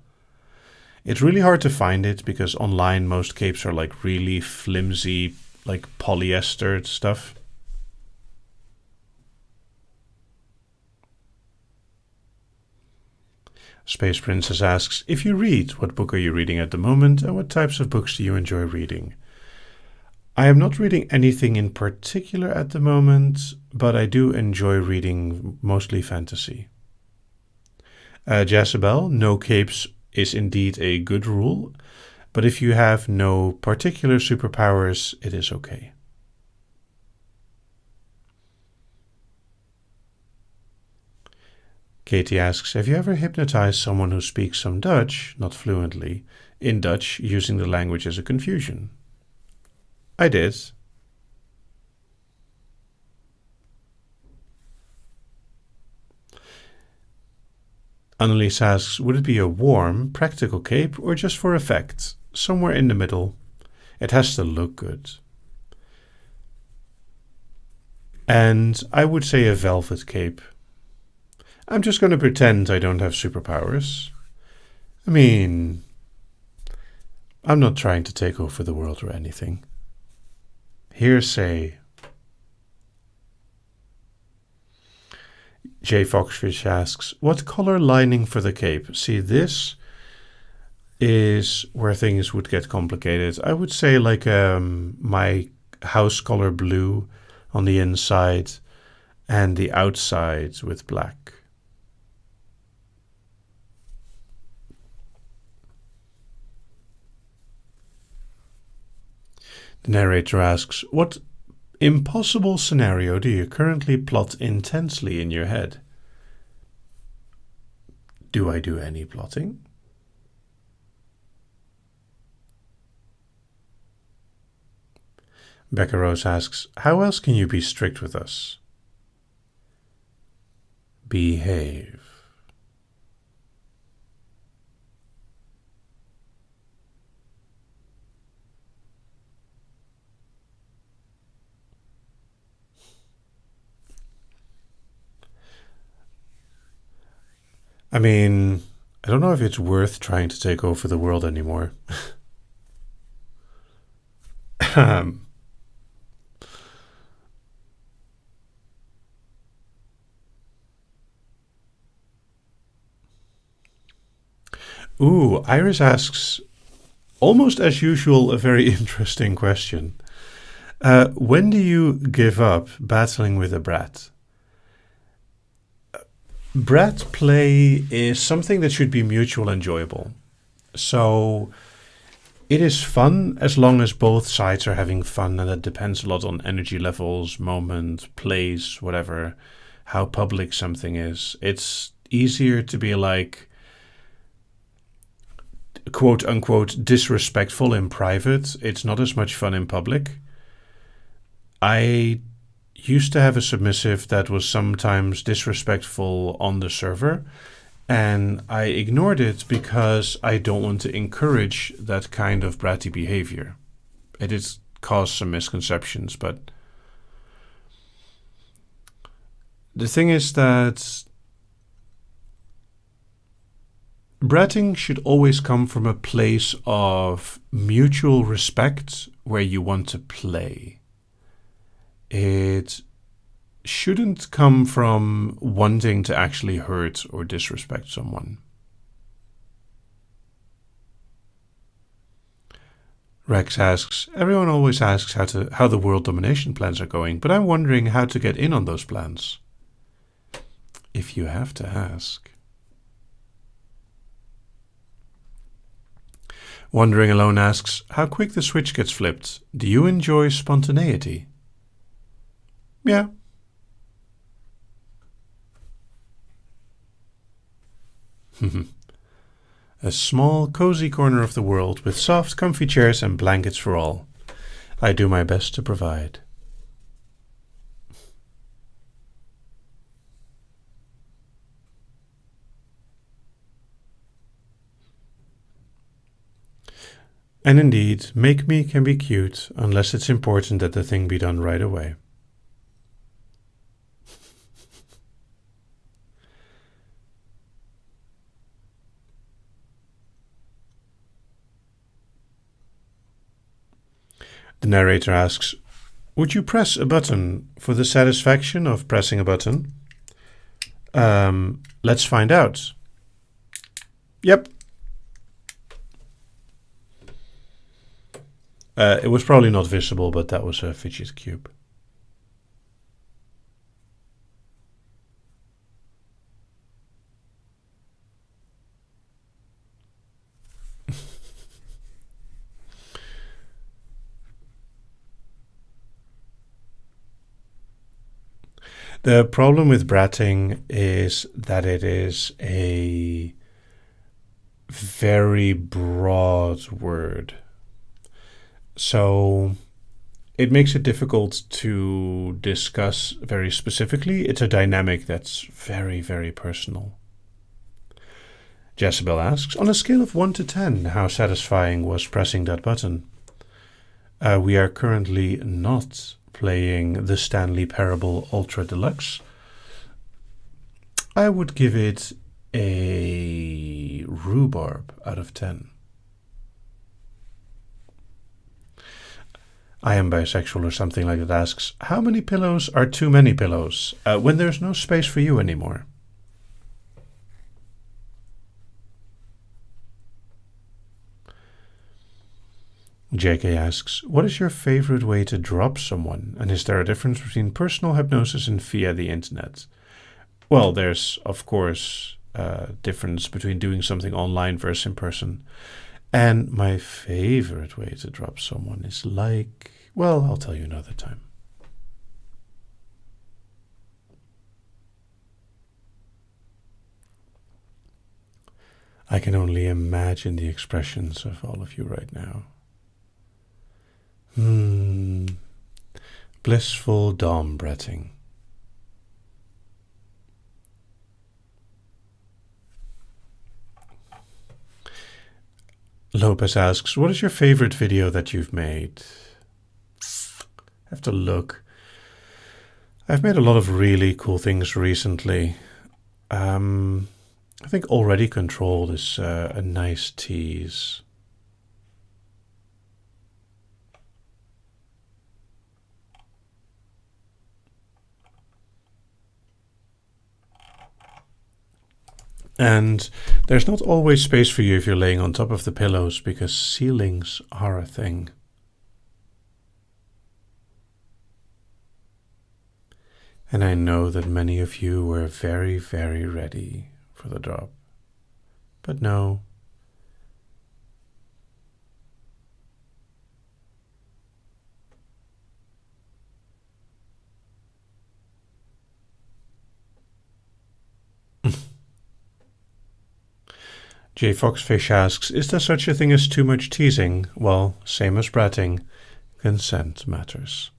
Speaker 1: It's really hard to find it because online most capes are like really flimsy, like polyester stuff. Space Princess asks, "If you read, what book are you reading at the moment, and what types of books do you enjoy reading?" I am not reading anything in particular at the moment, but I do enjoy reading mostly fantasy. Jezebel, no capes is indeed a good rule, but if you have no particular superpowers, it is okay. Katie asks, "Have you ever hypnotized someone who speaks some Dutch, not fluently, in Dutch, using the language as a confusion?" I did. Annelies asks, "Would it be a warm, practical cape or just for effect? Somewhere in the middle. It has to look good." And I would say a velvet cape. I'm just going to pretend I don't have superpowers. I mean, I'm not trying to take over the world or anything. Hearsay. J. Foxfish asks, "What color lining for the cape?" See, this is where things would get complicated. I would say like my house color blue on the inside and the outside with black. The narrator asks, "What impossible scenario do you currently plot intensely in your head?" Do I do any plotting? Becca Rose asks, "How else can you be strict with us?" Behave. I mean, I don't know if it's worth trying to take over the world anymore. Ooh, Iris asks, almost as usual, a very interesting question. When do you give up battling with a brat? Brat play is something that should be mutual enjoyable. So It is fun as long as both sides are having fun, and that depends a lot on energy levels, moment, place, whatever, how public something is. It's easier to be like, quote unquote, disrespectful in private. It's not as much fun in public. I used to have a submissive that was sometimes disrespectful on the server, and I ignored it because I don't want to encourage that kind of bratty behavior. It did cause some misconceptions, but the thing is that bratting should always come from a place of mutual respect where you want to play. It shouldn't come from wanting to actually hurt or disrespect someone. Rex asks, everyone always asks how the world domination plans are going, but I'm wondering how to get in on those plans. If you have to ask. Wandering Alone asks, how quick the switch gets flipped. Do you enjoy spontaneity? Yeah. A small, cozy corner of the world with soft, comfy chairs and blankets for all. I do my best to provide. And indeed, make me can be cute unless it's important that the thing be done right away. The narrator asks, would you press a button for the satisfaction of pressing a button? Let's find out. Yep. It was probably not visible, but that was a fidget cube. The problem with bratting is that it is a very broad word. So it makes it difficult to discuss very specifically. It's a dynamic that's very, very personal. Jezebel asks, on a scale of 1 to 10, how satisfying was pressing that button? We are currently not playing the Stanley Parable Ultra Deluxe. I would give it a rhubarb out of 10. I am bisexual or something like that asks, how many pillows are too many pillows when there's no space for you anymore? JK asks, what is your favorite way to drop someone? And is there a difference between personal hypnosis and via the internet? Well, there's, of course, a difference between doing something online versus in person. And my favorite way to drop someone is like, well, I'll tell you another time. I can only imagine the expressions of all of you right now. Blissful dom bretting. Lopez asks, what is your favorite video that you've made? I have to look. I've made a lot of really cool things recently. I think Already Controlled is a nice tease. And there's not always space for you if you're laying on top of the pillows because ceilings are a thing. And I know that many of you were very, very ready for the drop. But no. J. Foxfish asks, is there such a thing as too much teasing? Well, same as bratting, consent matters.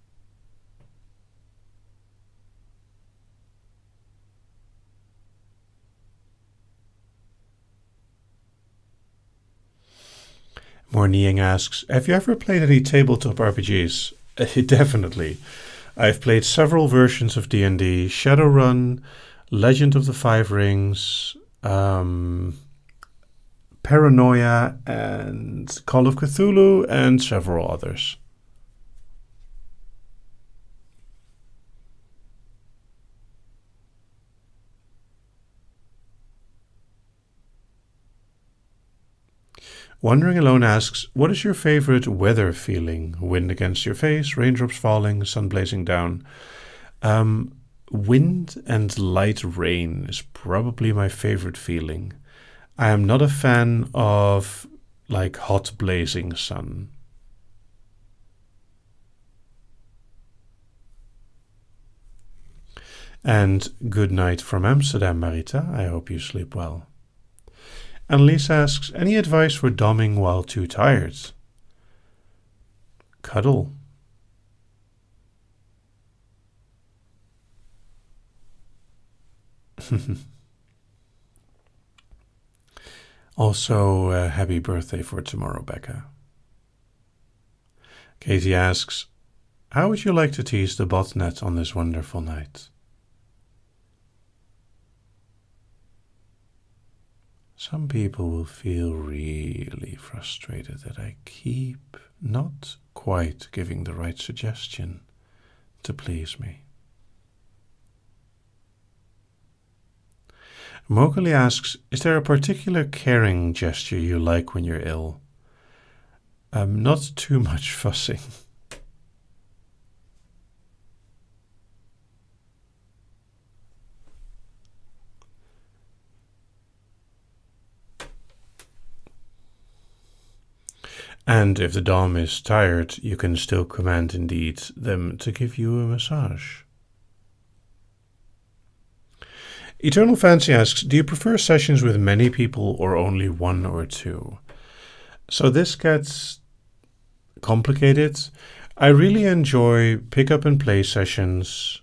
Speaker 1: Morning asks, have you ever played any tabletop RPGs? Definitely. I've played several versions of D&D, Shadowrun, Legend of the Five Rings, Paranoia, and Call of Cthulhu, and several others. Wandering Alone asks, what is your favorite weather feeling? Wind against your face, raindrops falling, sun blazing down. Wind and light rain is probably my favorite feeling. I am not a fan of like hot blazing sun. And good night from Amsterdam, Marita. I hope you sleep well. Annelies asks, any advice for doming while too tired? Cuddle. Also, happy birthday for tomorrow, Becca. Katie asks, how would you like to tease the botnet on this wonderful night? Some people will feel really frustrated that I keep not quite giving the right suggestion to please me. Mowgli asks, is there a particular caring gesture you like when you're ill? Not too much fussing. And if the Dom is tired, you can still command indeed them to give you a massage. Eternal Fancy asks, do you prefer sessions with many people or only one or two? So this gets complicated. I really enjoy pick up and play sessions,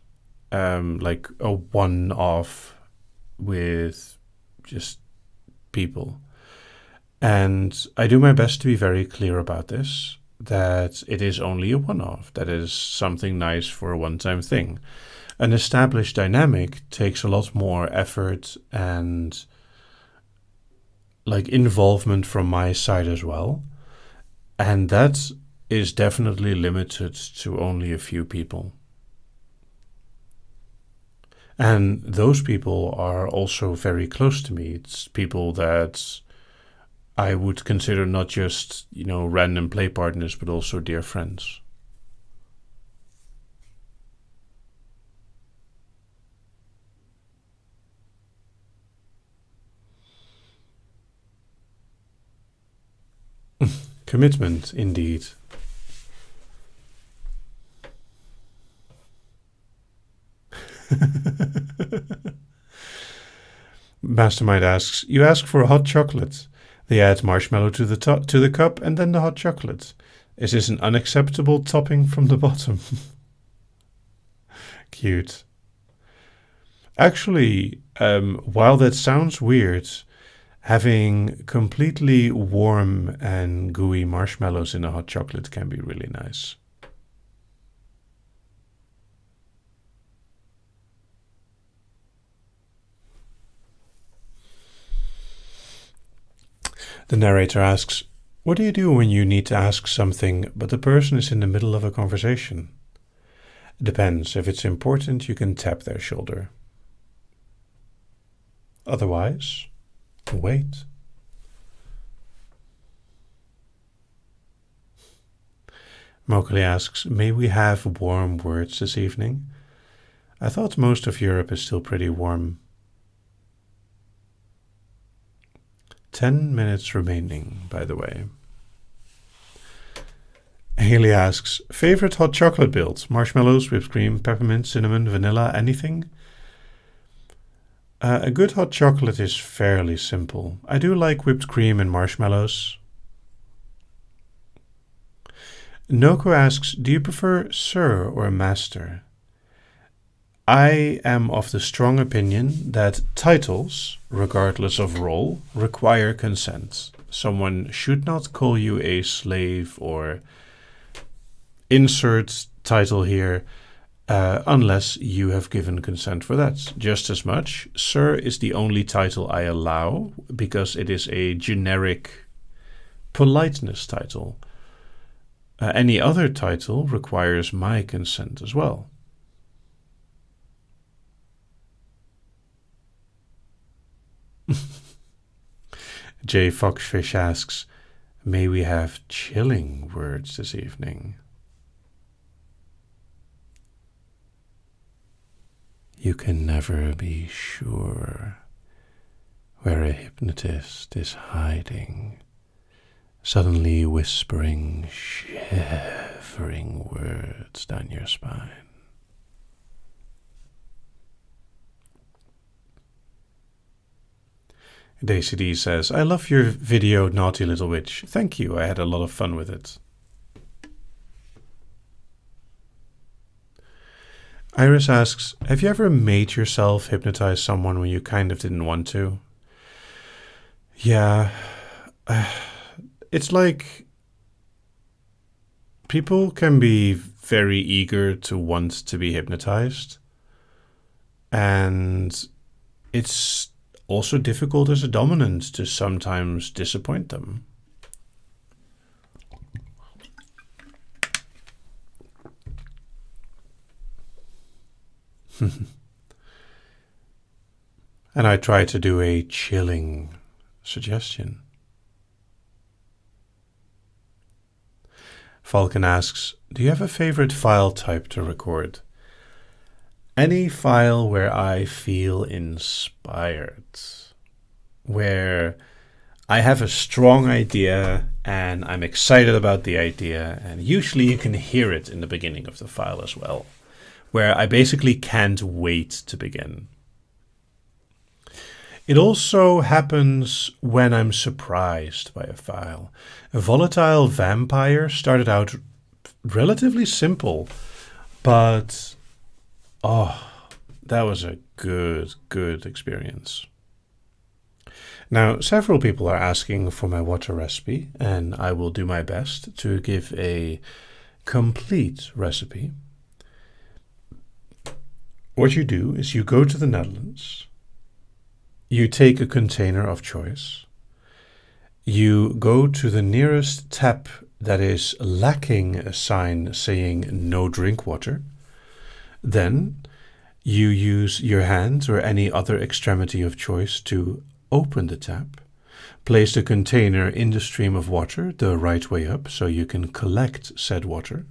Speaker 1: like a one-off with just people. And I do my best to be very clear about this, that it is only a one-off, that is something nice for a one-time thing. An established dynamic takes a lot more effort and like involvement from my side as well. And that is definitely limited to only a few people. And those people are also very close to me. It's people that I would consider not just, random play partners, but also dear friends. Commitment, indeed. Mastermind asks, you ask for a hot chocolate. They add marshmallow to the cup and then the hot chocolate. Is this an unacceptable topping from the bottom? Cute. Actually, while that sounds weird, having completely warm and gooey marshmallows in a hot chocolate can be really nice. The narrator asks, what do you do when you need to ask something, but the person is in the middle of a conversation? It depends. If it's important, you can tap their shoulder. Otherwise, wait. Mowgli asks, may we have warm words this evening? I thought most of Europe is still pretty warm. 10 minutes remaining, by the way. Haley asks, favorite hot chocolate build? Marshmallows, whipped cream, peppermint, cinnamon, vanilla, anything? A good hot chocolate is fairly simple. I do like whipped cream and marshmallows. Noko asks, do you prefer sir or master? I am of the strong opinion that titles, regardless of role, require consent. Someone should not call you a slave or insert title here unless you have given consent for that. Just as much, sir is the only title I allow because it is a generic politeness title. Any other title requires my consent as well. Jay Foxfish asks, may we have chilling words this evening? You can never be sure where a hypnotist is hiding, suddenly whispering shivering words down your spine. Daisy D says, I love your video, Naughty Little Witch. Thank you, I had a lot of fun with it. Iris asks, have you ever made yourself hypnotize someone when you kind of didn't want to? Yeah. It's like people can be very eager to want to be hypnotized. And it's also difficult as a dominant to sometimes disappoint them. And I try to do a chilling suggestion. Falcon asks, do you have a favorite file type to record? Any file where I feel inspired, where I have a strong idea and I'm excited about the idea, and usually you can hear it in the beginning of the file as well, where I basically can't wait to begin. It also happens when I'm surprised by a file. A volatile vampire started out relatively simple, but that was a good experience. Now, several people are asking for my water recipe, and I will do my best to give a complete recipe. What you do is you go to the Netherlands, you take a container of choice, you go to the nearest tap that is lacking a sign saying no drink water, then you use your hand or any other extremity of choice to open the tap, place the container in the stream of water the right way up so you can collect said water,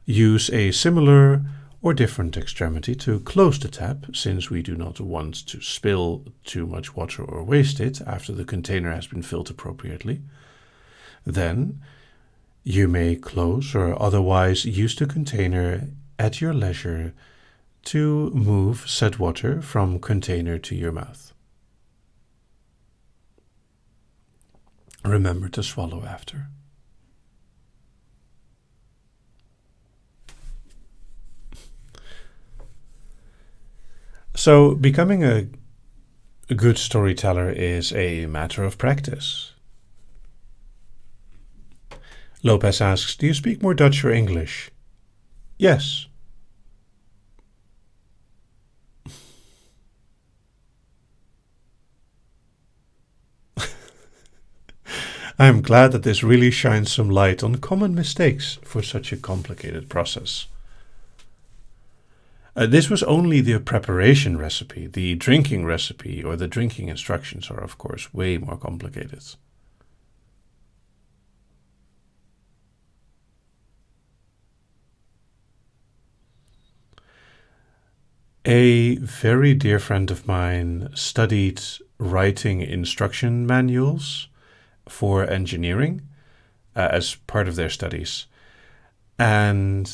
Speaker 1: use a similar or different extremity to close the tap, since we do not want to spill too much water or waste it after the container has been filled appropriately. Then you may close or otherwise use the container at your leisure to move said water from container to your mouth. Remember to swallow after. So, becoming a good storyteller is a matter of practice. Lopez asks, do you speak more Dutch or English? Yes. I am glad that this really shines some light on common mistakes for such a complicated process. This was only the preparation recipe. The drinking recipe or the drinking instructions are, of course, way more complicated. A very dear friend of mine studied writing instruction manuals for engineering as part of their studies. And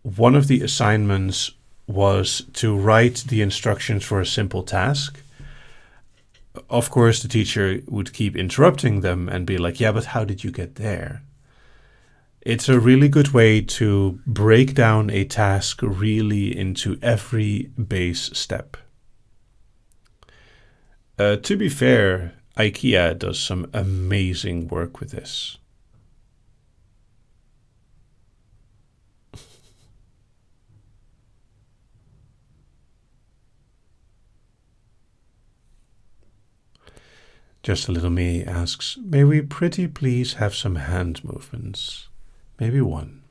Speaker 1: one of the assignments was to write the instructions for a simple task. Of course, the teacher would keep interrupting them and be like, yeah, but how did you get there? It's a really good way to break down a task really into every base step. To be fair, IKEA does some amazing work with this. Just a Little Me asks, may we pretty please have some hand movements? Maybe one.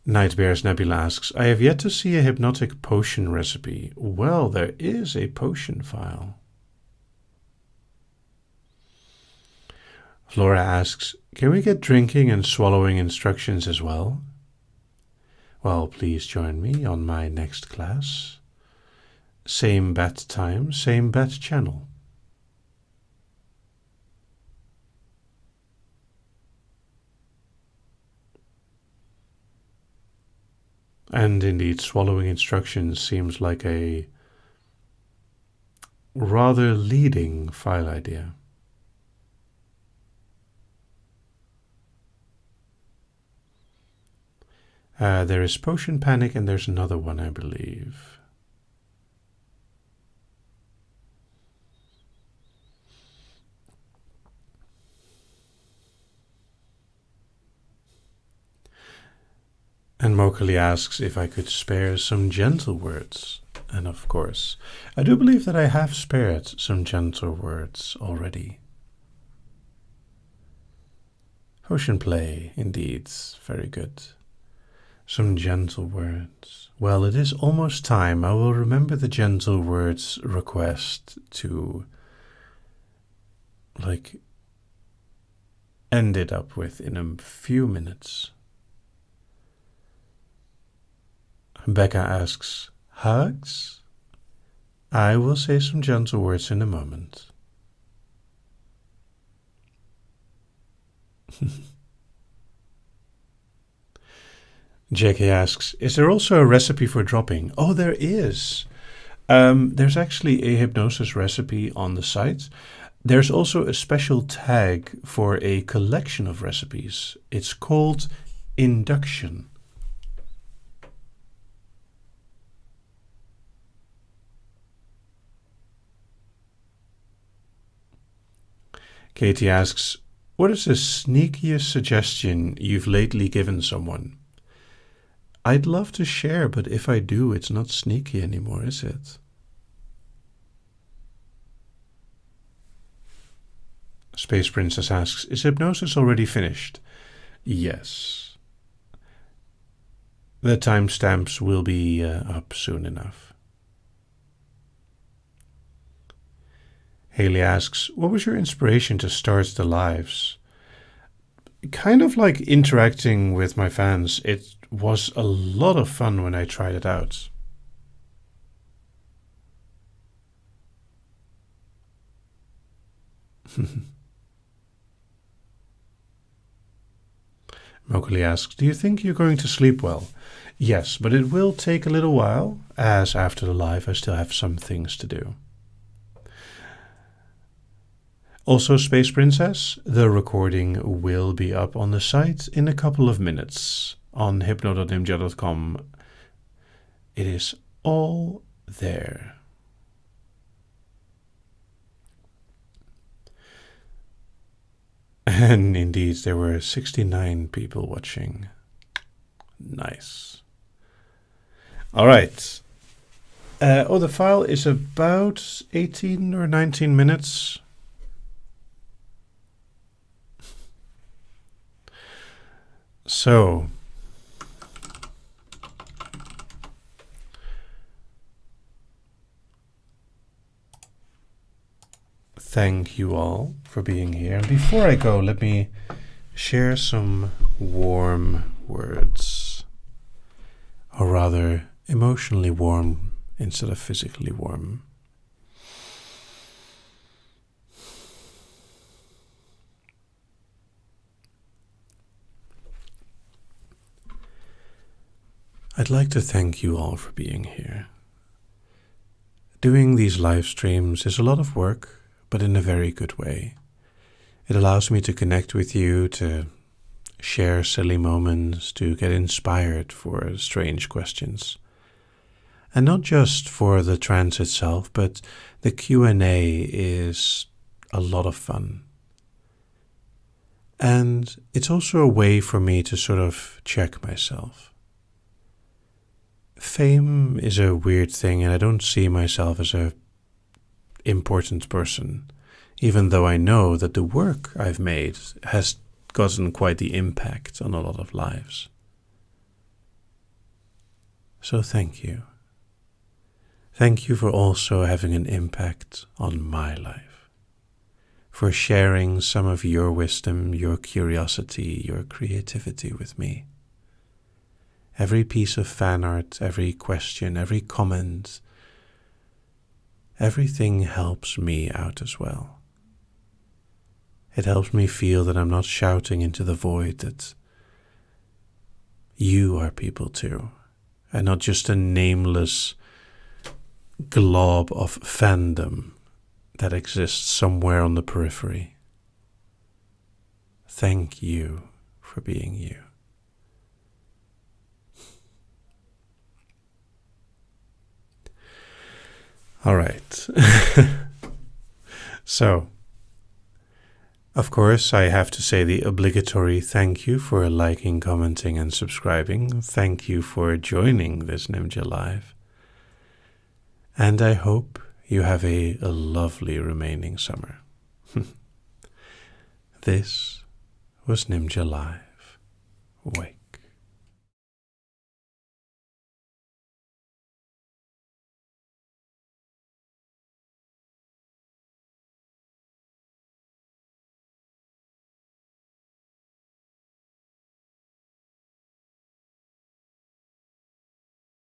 Speaker 1: Nightbears Nebula asks, I have yet to see a hypnotic potion recipe. Well, there is a potion file. Flora asks, can we get drinking and swallowing instructions as well? Well, please join me on my next class. Same bat time, same bat channel. And indeed, swallowing instructions seems like a rather leading file idea. There is Potion Panic and there's another one, I believe. And Mokali asks if I could spare some gentle words. And of course, I do believe that I have spared some gentle words already. Potion play, indeed, very good. Some gentle words. Well, it is almost time. I will remember the gentle words request to, end it up with in a few minutes. Becca asks, hugs? I will say some gentle words in a moment. JK asks, is there also a recipe for dropping? Oh, there is. There's actually a hypnosis recipe on the site. There's also a special tag for a collection of recipes. It's called induction. Katie asks, what is the sneakiest suggestion you've lately given someone? I'd love to share, but if I do, it's not sneaky anymore, is it? Space Princess asks, is hypnosis already finished? Yes. The timestamps will be up soon enough. Haley asks, what was your inspiration to start the lives? Kind of like interacting with my fans. It was a lot of fun when I tried it out. Mokali asks, do you think you're going to sleep well? Yes, but it will take a little while, as after the live I still have some things to do. Also, Space Princess, the recording will be up on the site in a couple of minutes on hypno.nimja.com. It is all there. And indeed, there were 69 people watching. Nice. All right. The file is about 18 or 19 minutes. So, thank you all for being here. And before I go, let me share some warm words, or rather emotionally warm instead of physically warm. I'd like to thank you all for being here. Doing these live streams is a lot of work, but in a very good way. It allows me to connect with you, to share silly moments, to get inspired for strange questions. And not just for the trance itself, but the Q&A is a lot of fun. And it's also a way for me to sort of check myself. Fame is a weird thing, and I don't see myself as an important person, even though I know that the work I've made has gotten quite the impact on a lot of lives. So thank you. Thank you for also having an impact on my life, for sharing some of your wisdom, your curiosity, your creativity with me. Every piece of fan art, every question, every comment, everything helps me out as well. It helps me feel that I'm not shouting into the void, that you are people too, and not just a nameless glob of fandom that exists somewhere on the periphery. Thank you for being you. All right. So, of course, I have to say the obligatory thank you for liking, commenting, and subscribing. Thank you for joining this Nimja Live. And I hope you have a lovely remaining summer. This was Nimja Live.